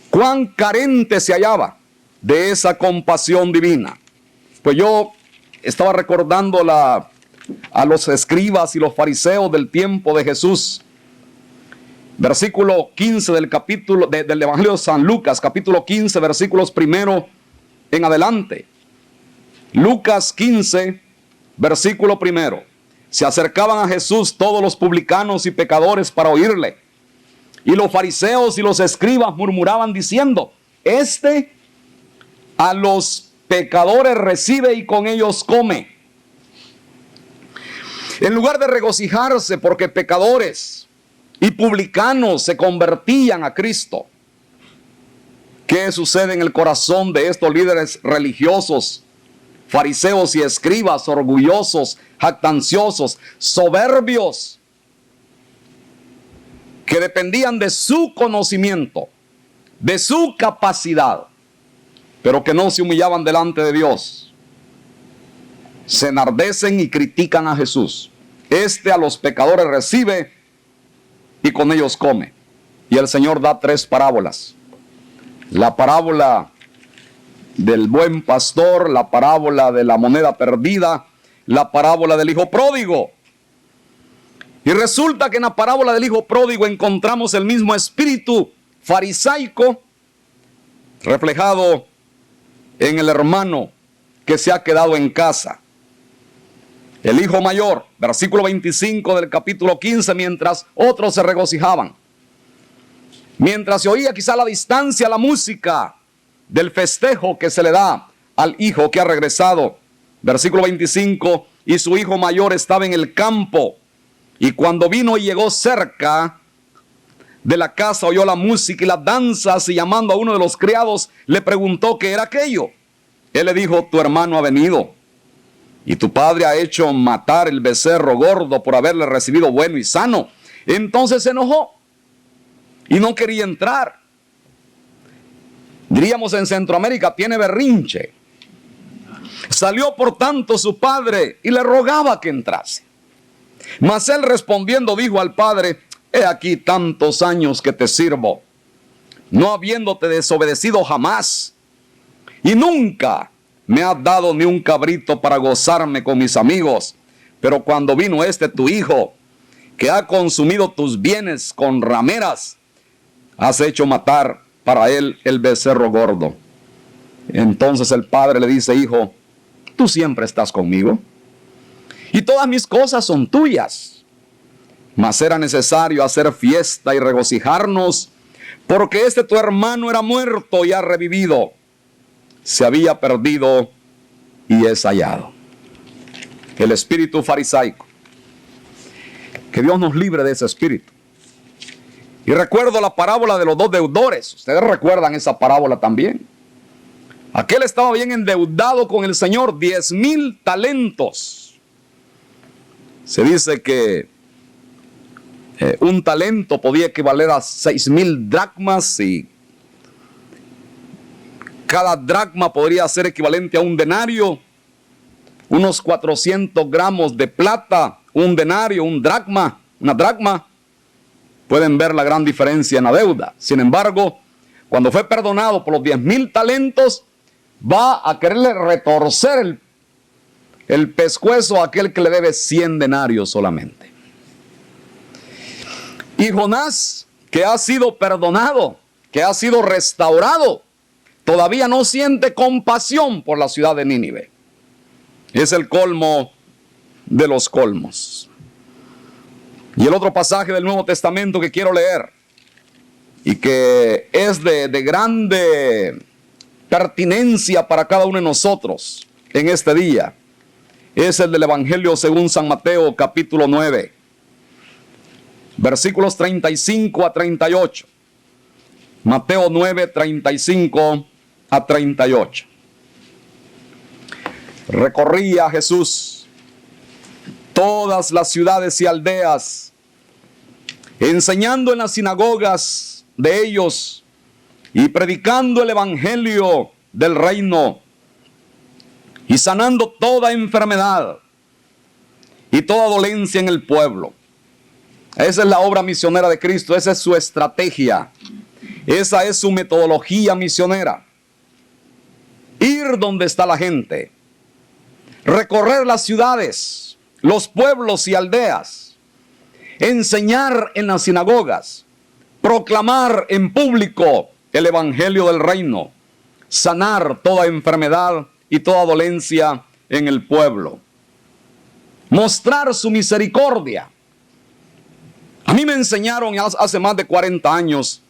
cuán carente se hallaba de esa compasión divina. Pues yo estaba recordando a los escribas y los fariseos del tiempo de Jesús. Versículo 15 del Evangelio de San Lucas, capítulo 15, versículos primero en adelante. Lucas 15, versículo primero. Se acercaban a Jesús todos los publicanos y pecadores para oírle. Y los fariseos y los escribas murmuraban diciendo: Este a los pecadores recibe y con ellos come. En lugar de regocijarse porque pecadores y publicanos se convertían a Cristo, ¿qué sucede en el corazón de estos líderes religiosos, fariseos y escribas, orgullosos, jactanciosos, soberbios, que dependían de su conocimiento, de su capacidad, pero que no se humillaban delante de Dios? Se enardecen y critican a Jesús. Este a los pecadores recibe y con ellos come. Y el Señor da 3 parábolas. La parábola del buen pastor, la parábola de la moneda perdida, la parábola del hijo pródigo. Y resulta que en la parábola del hijo pródigo encontramos el mismo espíritu farisaico reflejado en el hermano que se ha quedado en casa. El hijo mayor, versículo 25 del capítulo 15, mientras otros se regocijaban, mientras se oía quizá a la distancia la música del festejo que se le da al hijo que ha regresado. Versículo 25, y su hijo mayor estaba en el campo, y cuando vino y llegó cerca de la casa, oyó la música y las danzas, y llamando a uno de los criados, le preguntó qué era aquello. Él le dijo: tu hermano ha venido, y tu padre ha hecho matar el becerro gordo por haberle recibido bueno y sano. Entonces se enojó y no quería entrar. Diríamos en Centroamérica, tiene berrinche. Salió por tanto su padre y le rogaba que entrase. Mas él respondiendo dijo al padre: he aquí tantos años que te sirvo, no habiéndote desobedecido jamás, y nunca me has dado ni un cabrito para gozarme con mis amigos. Pero cuando vino tu hijo, que ha consumido tus bienes con rameras, has hecho matar para él el becerro gordo. Entonces el padre le dice: hijo, tú siempre estás conmigo, y todas mis cosas son tuyas. Mas era necesario hacer fiesta y regocijarnos, porque tu hermano era muerto y ha revivido, se había perdido y es hallado. El espíritu farisaico. Que Dios nos libre de ese espíritu. Y recuerdo la parábola de los 2 deudores. Ustedes recuerdan esa parábola también. Aquel estaba bien endeudado con el Señor, 10,000 talentos. Se dice que un talento podía equivaler a 6,000 dracmas, y cada dracma podría ser equivalente a un denario. Unos 400 gramos de plata, un denario, una dracma. Pueden ver la gran diferencia en la deuda. Sin embargo, cuando fue perdonado por los 10,000 talentos, va a quererle retorcer el pescuezo a aquel que le debe 100 denarios solamente. Y Jonás, que ha sido perdonado, que ha sido restaurado, todavía no siente compasión por la ciudad de Nínive. Es el colmo de los colmos. Y el otro pasaje del Nuevo Testamento que quiero leer, y que es de grande pertinencia para cada uno de nosotros en este día, es el del Evangelio según San Mateo, capítulo 9, versículos 35 a 38. Mateo 9, 35 a 38. Recorría Jesús todas las ciudades y aldeas, enseñando en las sinagogas de ellos y predicando el evangelio del reino y sanando toda enfermedad y toda dolencia en el pueblo. Esa es la obra misionera de Cristo, esa es su estrategia, esa es su metodología misionera. Ir donde está la gente, recorrer las ciudades, los pueblos y aldeas, enseñar en las sinagogas, proclamar en público el evangelio del reino, sanar toda enfermedad y toda dolencia en el pueblo, mostrar su misericordia. A mí me enseñaron hace más de 40 años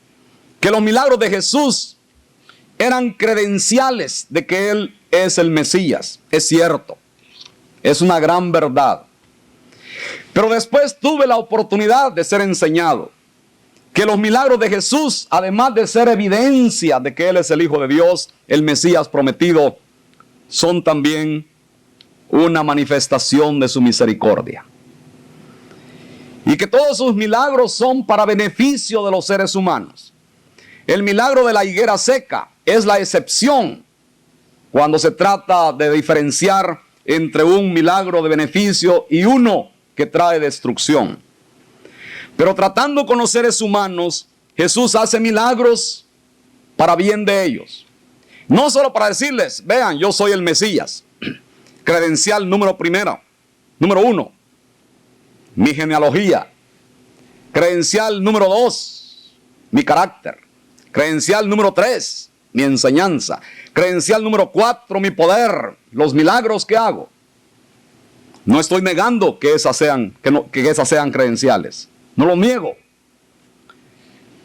que los milagros de Jesús eran credenciales de que Él es el Mesías. Es cierto, es una gran verdad. Pero después tuve la oportunidad de ser enseñado que los milagros de Jesús, además de ser evidencia de que Él es el Hijo de Dios, el Mesías prometido, son también una manifestación de su misericordia. Y que todos sus milagros son para beneficio de los seres humanos. El milagro de la higuera seca es la excepción cuando se trata de diferenciar entre un milagro de beneficio y uno que trae destrucción. Pero tratando con los seres humanos, Jesús hace milagros para bien de ellos. No solo para decirles, vean, yo soy el Mesías. Credencial número uno, mi genealogía. Credencial número 2, mi carácter. Credencial número 3, mi enseñanza. Credencial número 4, mi poder, los milagros que hago. No estoy negando que esas sean credenciales. No lo niego.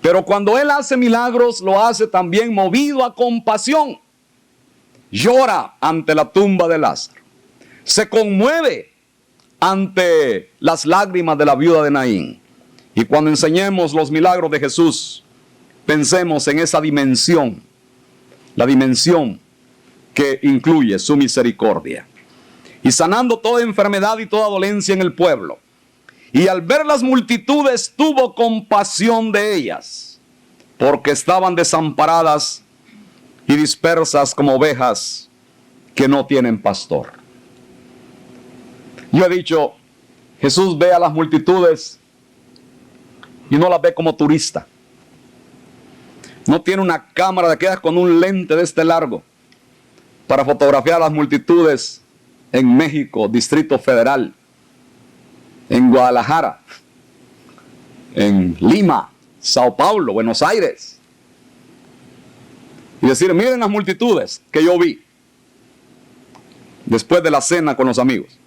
Pero cuando Él hace milagros, lo hace también movido a compasión. Llora ante la tumba de Lázaro. Se conmueve ante las lágrimas de la viuda de Naín. Y cuando enseñemos los milagros de Jesús, pensemos en esa dimensión, la dimensión que incluye su misericordia. Y sanando toda enfermedad y toda dolencia en el pueblo. Y al ver las multitudes tuvo compasión de ellas, porque estaban desamparadas y dispersas como ovejas que no tienen pastor. Yo he dicho, Jesús ve a las multitudes y no las ve como turista. No tiene una cámara de aquellas con un lente de este largo para fotografiar a las multitudes en México, Distrito Federal, en Guadalajara, en Lima, Sao Paulo, Buenos Aires. Y decir, miren las multitudes que yo vi después de la cena con los amigos.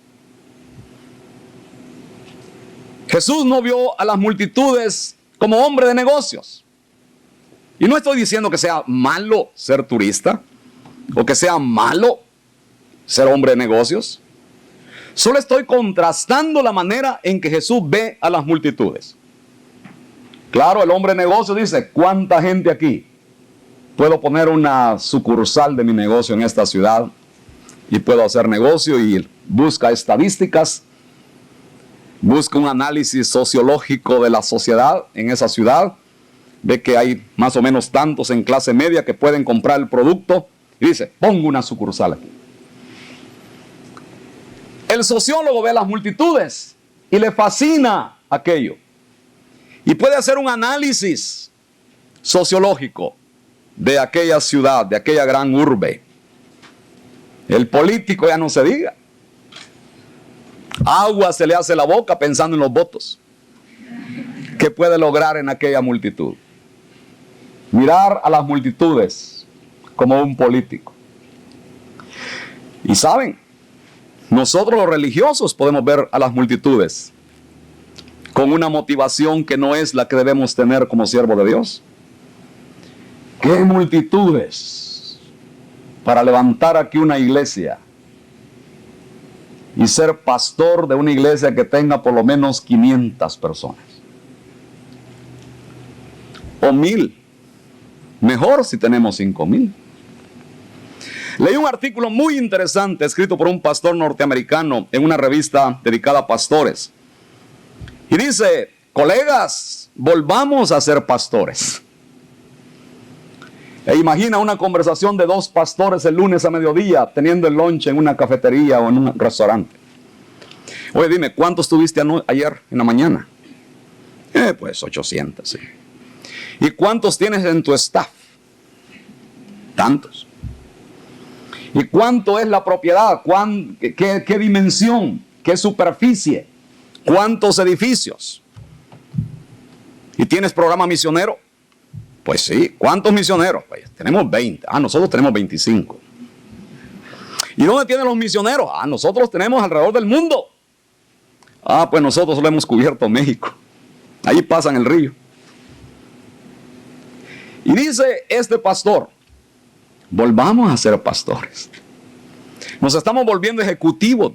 Jesús no vio a las multitudes como hombre de negocios. Y no estoy diciendo que sea malo ser turista o que sea malo ser hombre de negocios. Solo estoy contrastando la manera en que Jesús ve a las multitudes. Claro, el hombre de negocios dice, ¿cuánta gente aquí? Puedo poner una sucursal de mi negocio en esta ciudad y puedo hacer negocio, y busca estadísticas, busca un análisis sociológico de la sociedad en esa ciudad, ve que hay más o menos tantos en clase media que pueden comprar el producto y dice, pongo una sucursal aquí. El sociólogo ve las multitudes y le fascina aquello. Y puede hacer un análisis sociológico de aquella ciudad, de aquella gran urbe. El político ya no se diga. Agua se le hace la boca pensando en los votos que puede lograr en aquella multitud. Mirar a las multitudes como un político. Y saben, nosotros los religiosos podemos ver a las multitudes con una motivación que no es la que debemos tener como siervo de Dios. ¿Qué multitudes para levantar aquí una iglesia y ser pastor de una iglesia que tenga por lo menos 500 personas? O 1000. Mejor si tenemos 5000. Leí un artículo muy interesante escrito por un pastor norteamericano en una revista dedicada a pastores. Y dice, colegas, volvamos a ser pastores. E imagina una conversación de dos pastores el lunes a mediodía teniendo el lunch en una cafetería o en un restaurante. Oye, dime, ¿cuántos tuviste ayer en la mañana? Pues 800, sí. ¿Y cuántos tienes en tu staff? Tantos. ¿Y cuánto es la propiedad? ¿Qué dimensión? ¿Qué superficie? ¿Cuántos edificios? ¿Y tienes programa misionero? Pues sí. ¿Cuántos misioneros? Pues tenemos 20. Nosotros tenemos 25. ¿Y dónde tienen los misioneros? Nosotros tenemos alrededor del mundo. Pues nosotros solo hemos cubierto México. Ahí pasan el río. Y dice este pastor, volvamos a ser pastores. Nos estamos volviendo ejecutivos.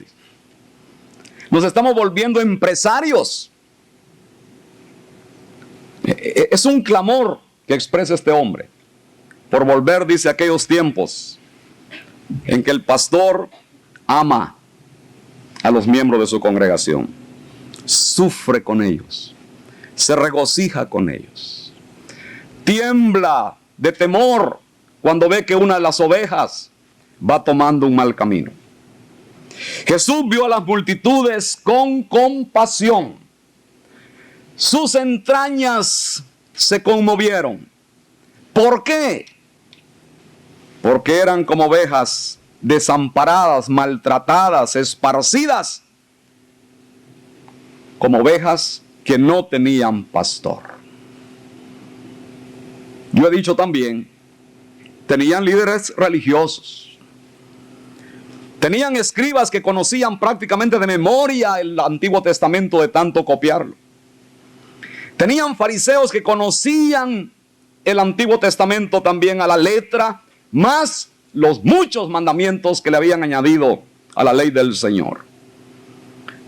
Nos estamos volviendo empresarios. Es un clamor que expresa este hombre por volver, dice, a aquellos tiempos en que el pastor ama a los miembros de su congregación, sufre con ellos, se regocija con ellos, tiembla de temor cuando ve que una de las ovejas va tomando un mal camino. Jesús vio a las multitudes con compasión. Sus entrañas se conmovieron. ¿Por qué? Porque eran como ovejas desamparadas, maltratadas, esparcidas, como ovejas que no tenían pastor. Yo he dicho también, tenían líderes religiosos. Tenían escribas que conocían prácticamente de memoria el Antiguo Testamento de tanto copiarlo. Tenían fariseos que conocían el Antiguo Testamento también a la letra, más los muchos mandamientos que le habían añadido a la ley del Señor.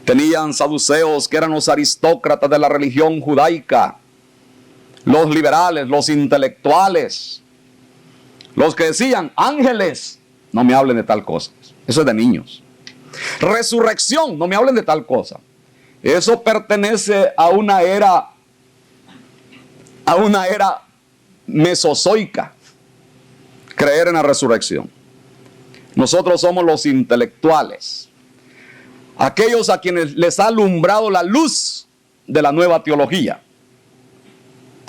Tenían saduceos que eran los aristócratas de la religión judaica, los liberales, los intelectuales, los que decían, ángeles, no me hablen de tal cosa. Eso es de niños. Resurrección, no me hablen de tal cosa. Eso pertenece a una era mesozoica, creer en la resurrección. Nosotros somos los intelectuales, aquellos a quienes les ha alumbrado la luz de la nueva teología,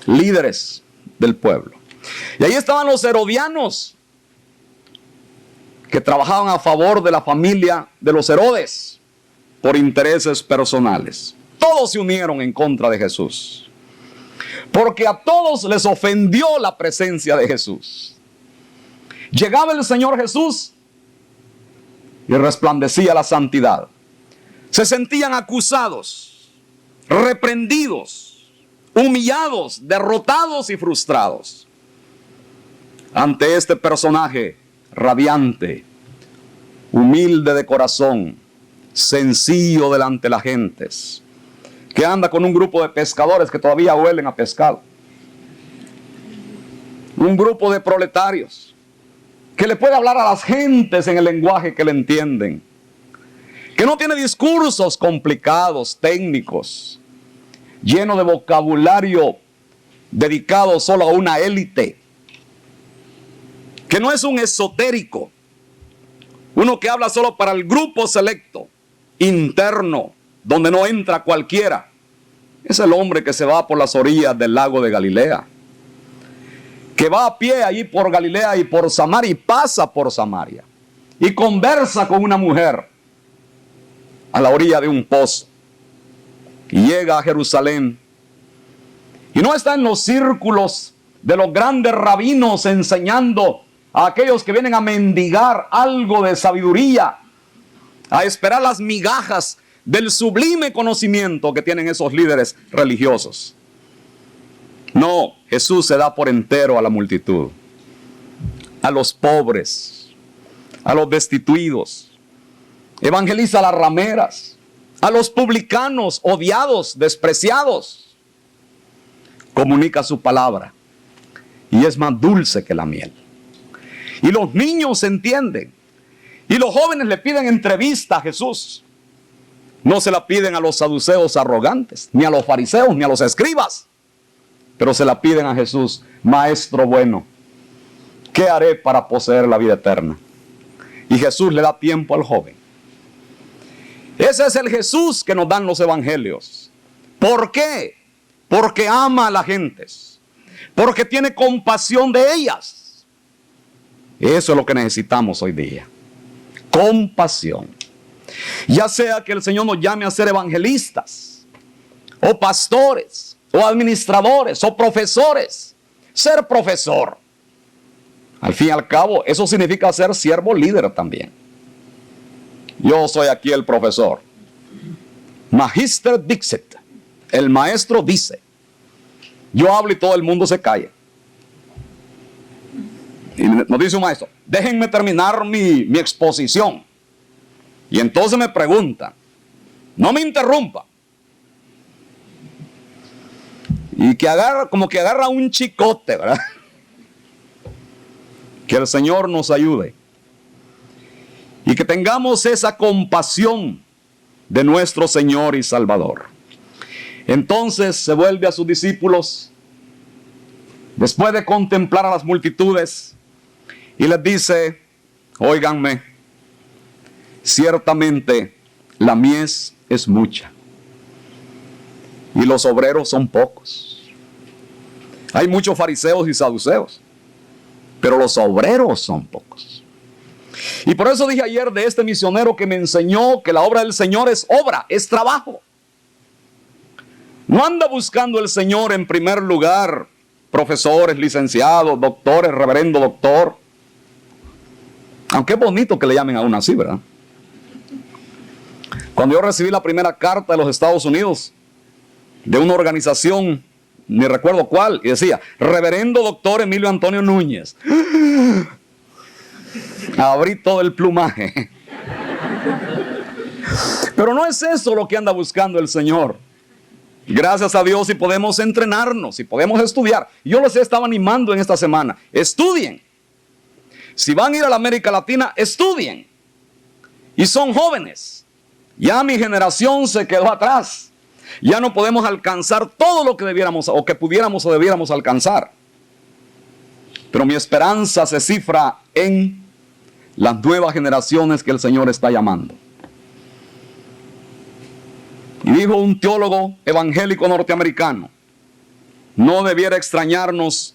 líderes del pueblo. Y ahí estaban los herodianos, que trabajaban a favor de la familia de los Herodes por intereses personales. Todos se unieron en contra de Jesús, porque a todos les ofendió la presencia de Jesús. Llegaba el Señor Jesús y resplandecía la santidad. Se sentían acusados, reprendidos, humillados, derrotados y frustrados ante este personaje radiante, humilde de corazón, sencillo delante de las gentes, que anda con un grupo de pescadores que todavía huelen a pescado, un grupo de proletarios que le puede hablar a las gentes en el lenguaje que le entienden, que no tiene discursos complicados, técnicos, lleno de vocabulario dedicado solo a una élite, que no es un esotérico, uno que habla solo para el grupo selecto, interno, donde no entra cualquiera. Es el hombre que se va por las orillas del lago de Galilea, que va a pie allí por Galilea y por Samaria, y pasa por Samaria, y conversa con una mujer a la orilla de un pozo, y llega a Jerusalén, y no está en los círculos de los grandes rabinos enseñando a aquellos que vienen a mendigar algo de sabiduría, a esperar las migajas del sublime conocimiento que tienen esos líderes religiosos. No, Jesús se da por entero a la multitud, a los pobres, a los destituidos, evangeliza a las rameras, a los publicanos odiados, despreciados, comunica su palabra y es más dulce que la miel. Y los niños entienden. Y los jóvenes le piden entrevista a Jesús. No se la piden a los saduceos arrogantes, ni a los fariseos, ni a los escribas. Pero se la piden a Jesús, maestro bueno. ¿qué haré para poseer la vida eterna? Y Jesús le da tiempo al joven. Ese es el Jesús que nos dan los evangelios. ¿Por qué? Porque ama a las gentes, porque tiene compasión de ellas. Eso es lo que necesitamos hoy día. Compasión. Ya sea que el Señor nos llame a ser evangelistas, o pastores, o administradores, o profesores. Ser profesor, al fin y al cabo, eso significa ser siervo líder también. Yo soy aquí el profesor. Magister dixit. El maestro dice. Yo hablo y todo el mundo se calla. Y nos dice un maestro, déjenme terminar mi exposición. Y entonces me preguntan, no me interrumpa. Y que agarra, como que agarra un chicote, ¿verdad? Que el Señor nos ayude. Y que tengamos esa compasión de nuestro Señor y Salvador. Entonces se vuelve a sus discípulos, después de contemplar a las multitudes, y les dice, óiganme, ciertamente la mies es mucha, y los obreros son pocos. Hay muchos fariseos y saduceos, pero los obreros son pocos. Y por eso dije ayer de este misionero que me enseñó que la obra del Señor es obra, es trabajo. No anda buscando el Señor en primer lugar profesores, licenciados, doctores, reverendo doctor. Aunque es bonito que le llamen a uno así, ¿verdad? Cuando yo recibí la primera carta de los Estados Unidos, de una organización, ni recuerdo cuál, y decía, reverendo doctor Emilio Antonio Núñez. Abrí todo el plumaje. Pero no es eso lo que anda buscando el Señor. Gracias a Dios, si podemos entrenarnos, si podemos estudiar. Yo les estaba animando en esta semana. Estudien. Si van a ir a la América Latina, estudien. Y son jóvenes. Ya mi generación se quedó atrás. Ya no podemos alcanzar todo lo que debiéramos, o que pudiéramos o debiéramos alcanzar. Pero mi esperanza se cifra en las nuevas generaciones que el Señor está llamando. Y dijo un teólogo evangélico norteamericano, no debiera extrañarnos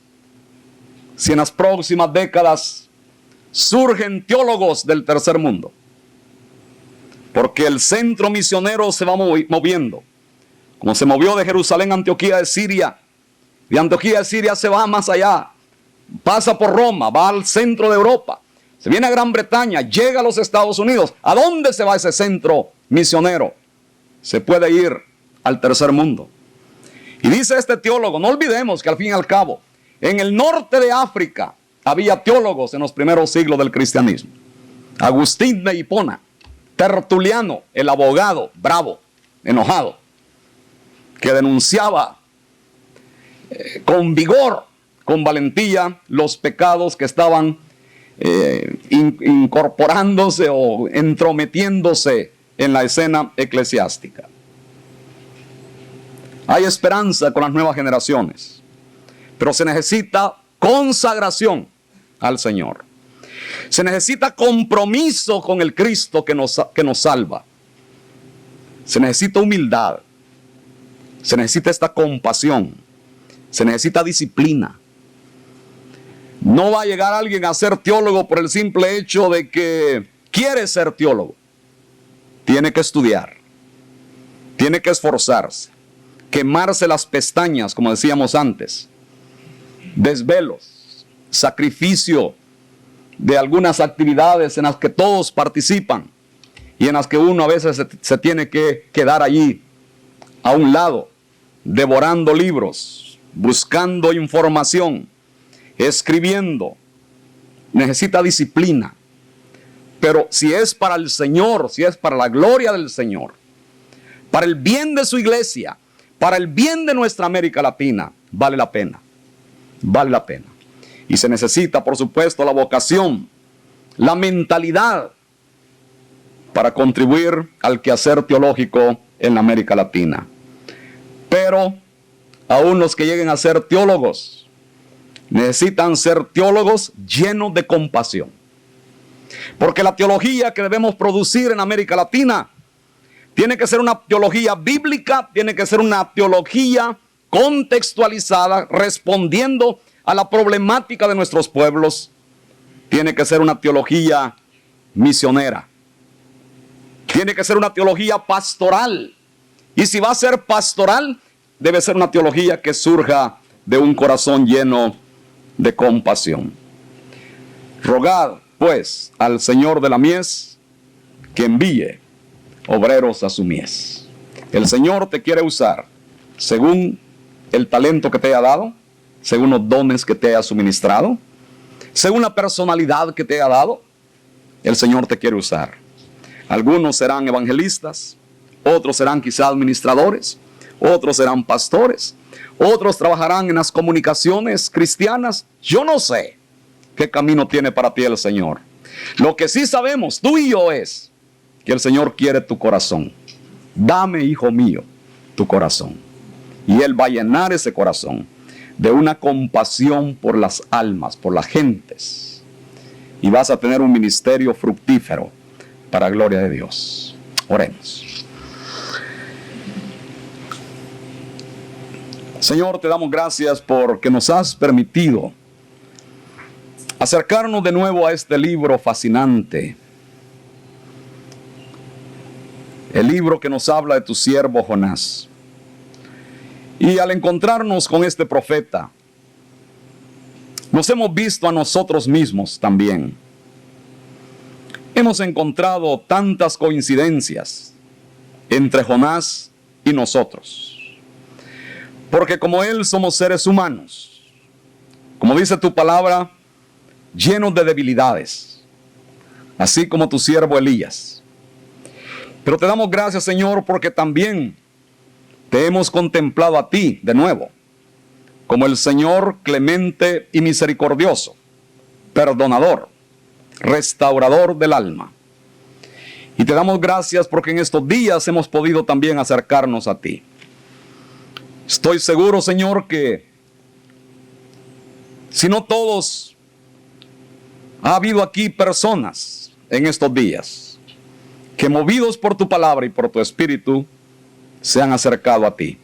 si en las próximas décadas surgen teólogos del tercer mundo. Porque el centro misionero se va moviendo. Como se movió de Jerusalén a Antioquía de Siria. De Antioquía de Siria se va más allá. Pasa por Roma, va al centro de Europa. Se viene a Gran Bretaña, llega a los Estados Unidos. ¿A dónde se va ese centro misionero? Se puede ir al tercer mundo. Y dice este teólogo, no olvidemos que al fin y al cabo, en el norte de África había teólogos en los primeros siglos del cristianismo. Agustín de Hipona, Tertuliano, el abogado bravo, enojado, que denunciaba con vigor, con valentía, los pecados que estaban incorporándose o entrometiéndose en la escena eclesiástica. Hay esperanza con las nuevas generaciones, pero se necesita consagración al Señor. Se necesita compromiso con el Cristo que nos salva. Se necesita humildad. Se necesita esta compasión. Se necesita disciplina. No va a llegar alguien a ser teólogo por el simple hecho de que quiere ser teólogo. Tiene que estudiar. Tiene que esforzarse. Quemarse las pestañas, como decíamos antes. Desvelos. Sacrificio de algunas actividades en las que todos participan y en las que uno a veces se tiene que quedar allí a un lado, devorando libros, buscando información, escribiendo. Necesita disciplina. Pero si es para el Señor, si es para la gloria del Señor, para el bien de su iglesia, para el bien de nuestra América Latina, vale la pena. Vale la pena. Y se necesita, por supuesto, la vocación, la mentalidad para contribuir al quehacer teológico en la América Latina. Pero aún los que lleguen a ser teólogos, necesitan ser teólogos llenos de compasión. Porque la teología que debemos producir en América Latina tiene que ser una teología bíblica, tiene que ser una teología contextualizada, respondiendo a la problemática de nuestros pueblos. Tiene que ser una teología misionera. Tiene que ser una teología pastoral. Y si va a ser pastoral, debe ser una teología que surja de un corazón lleno de compasión. Rogad, pues, al Señor de la mies que envíe obreros a su mies. El Señor te quiere usar según el talento que te haya dado, según los dones que te haya suministrado, según la personalidad que te haya dado. El Señor te quiere usar. Algunos serán evangelistas, otros serán quizás administradores, otros serán pastores, otros trabajarán en las comunicaciones cristianas. Yo no sé qué camino tiene para ti el Señor. Lo que sí sabemos, tú y yo, es que el Señor quiere tu corazón. Dame, hijo mío, tu corazón. Y Él va a llenar ese corazón de una compasión por las almas, por las gentes. Y vas a tener un ministerio fructífero para gloria de Dios. Oremos. Señor, te damos gracias porque nos has permitido acercarnos de nuevo a este libro fascinante. El libro que nos habla de tu siervo Jonás. Y al encontrarnos con este profeta, nos hemos visto a nosotros mismos también. Hemos encontrado tantas coincidencias entre Jonás y nosotros. Porque como él somos seres humanos, como dice tu palabra, llenos de debilidades, así como tu siervo Elías. Pero te damos gracias, Señor, porque también te hemos contemplado a ti de nuevo, como el Señor clemente y misericordioso, perdonador, restaurador del alma. Y te damos gracias porque en estos días hemos podido también acercarnos a ti. Estoy seguro, Señor, que si no todos, ha habido aquí personas en estos días que, movidos por tu palabra y por tu espíritu, se han acercado a ti.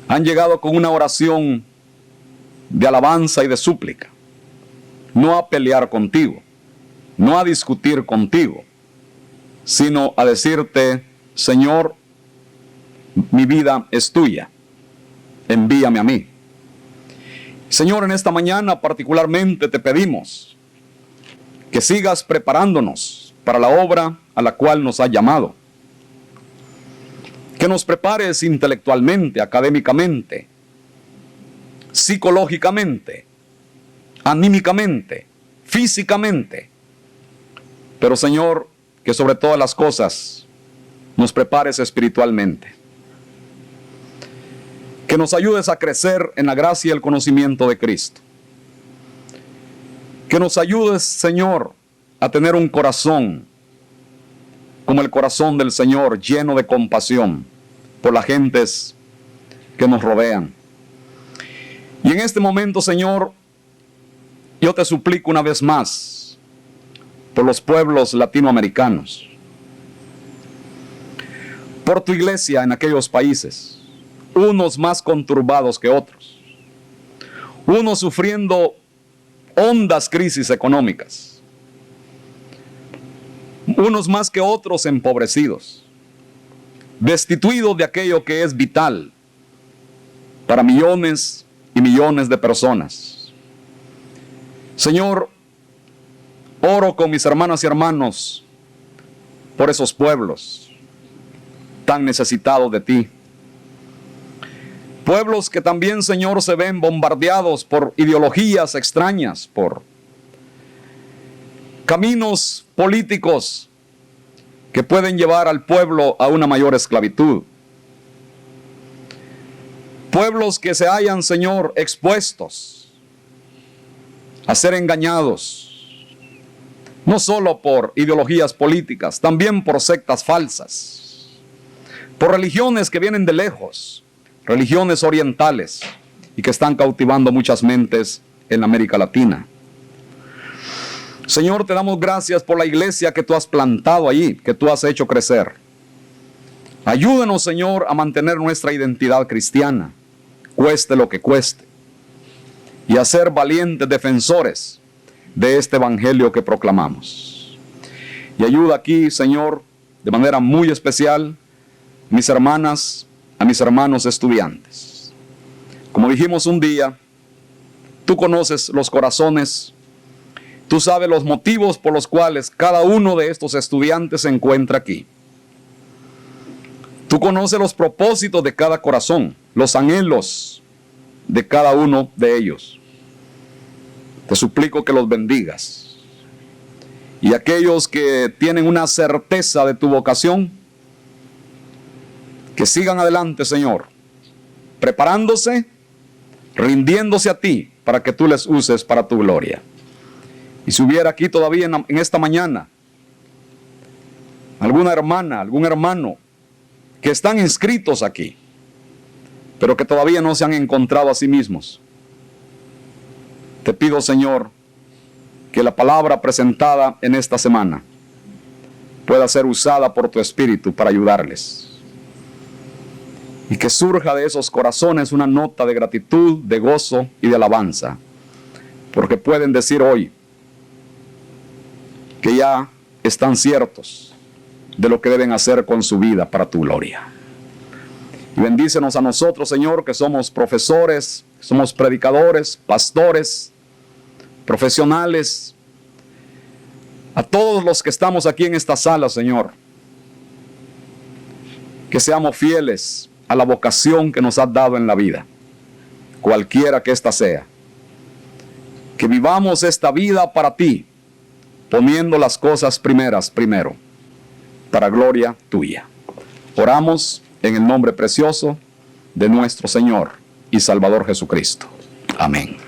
Han llegado con una oración de alabanza y de súplica, no a pelear contigo, no a discutir contigo, sino a decirte: Señor, mi vida es tuya, envíame a mí. Señor, en esta mañana particularmente te pedimos que sigas preparándonos para la obra a la cual nos has llamado. Que nos prepares intelectualmente, académicamente, psicológicamente, anímicamente, físicamente. Pero, Señor, que sobre todas las cosas nos prepares espiritualmente. Que nos ayudes a crecer en la gracia y el conocimiento de Cristo. Que nos ayudes, Señor, a tener un corazón como el corazón del Señor, lleno de compasión por las gentes que nos rodean. Y en este momento, Señor, yo te suplico una vez más por los pueblos latinoamericanos, por tu iglesia en aquellos países, unos más conturbados que otros, unos sufriendo hondas crisis económicas, unos más que otros empobrecidos, destituidos de aquello que es vital para millones y millones de personas. Señor, oro con mis hermanas y hermanos por esos pueblos tan necesitados de ti. Pueblos que también, Señor, se ven bombardeados por ideologías extrañas, por caminos políticos que pueden llevar al pueblo a una mayor esclavitud. Pueblos que se hallan, Señor, expuestos a ser engañados, no solo por ideologías políticas, también por sectas falsas, por religiones que vienen de lejos, religiones orientales, y que están cautivando muchas mentes en América Latina. Señor, te damos gracias por la iglesia que tú has plantado allí, que tú has hecho crecer. Ayúdanos, Señor, a mantener nuestra identidad cristiana, cueste lo que cueste, y a ser valientes defensores de este evangelio que proclamamos. Y ayuda aquí, Señor, de manera muy especial, mis hermanas, a mis hermanos estudiantes. Como dijimos un día, tú conoces los corazones, tú sabes los motivos por los cuales cada uno de estos estudiantes se encuentra aquí. Tú conoces los propósitos de cada corazón, los anhelos de cada uno de ellos. Te suplico que los bendigas. Y aquellos que tienen una certeza de tu vocación, que sigan adelante, Señor, preparándose, rindiéndose a ti, para que tú les uses para tu gloria. Y si hubiera aquí todavía en esta mañana alguna hermana, algún hermano que están inscritos aquí, pero que todavía no se han encontrado a sí mismos, te pido, Señor, que la palabra presentada en esta semana pueda ser usada por tu Espíritu para ayudarles. Y que surja de esos corazones una nota de gratitud, de gozo y de alabanza, porque pueden decir hoy que ya están ciertos de lo que deben hacer con su vida para tu gloria. Y bendícenos a nosotros, Señor, que somos profesores, somos predicadores, pastores, profesionales, a todos los que estamos aquí en esta sala, Señor, que seamos fieles a la vocación que nos has dado en la vida, cualquiera que ésta sea. Que vivamos esta vida para ti, poniendo las cosas primeras primero, para gloria tuya. Oramos en el nombre precioso de nuestro Señor y Salvador Jesucristo. Amén.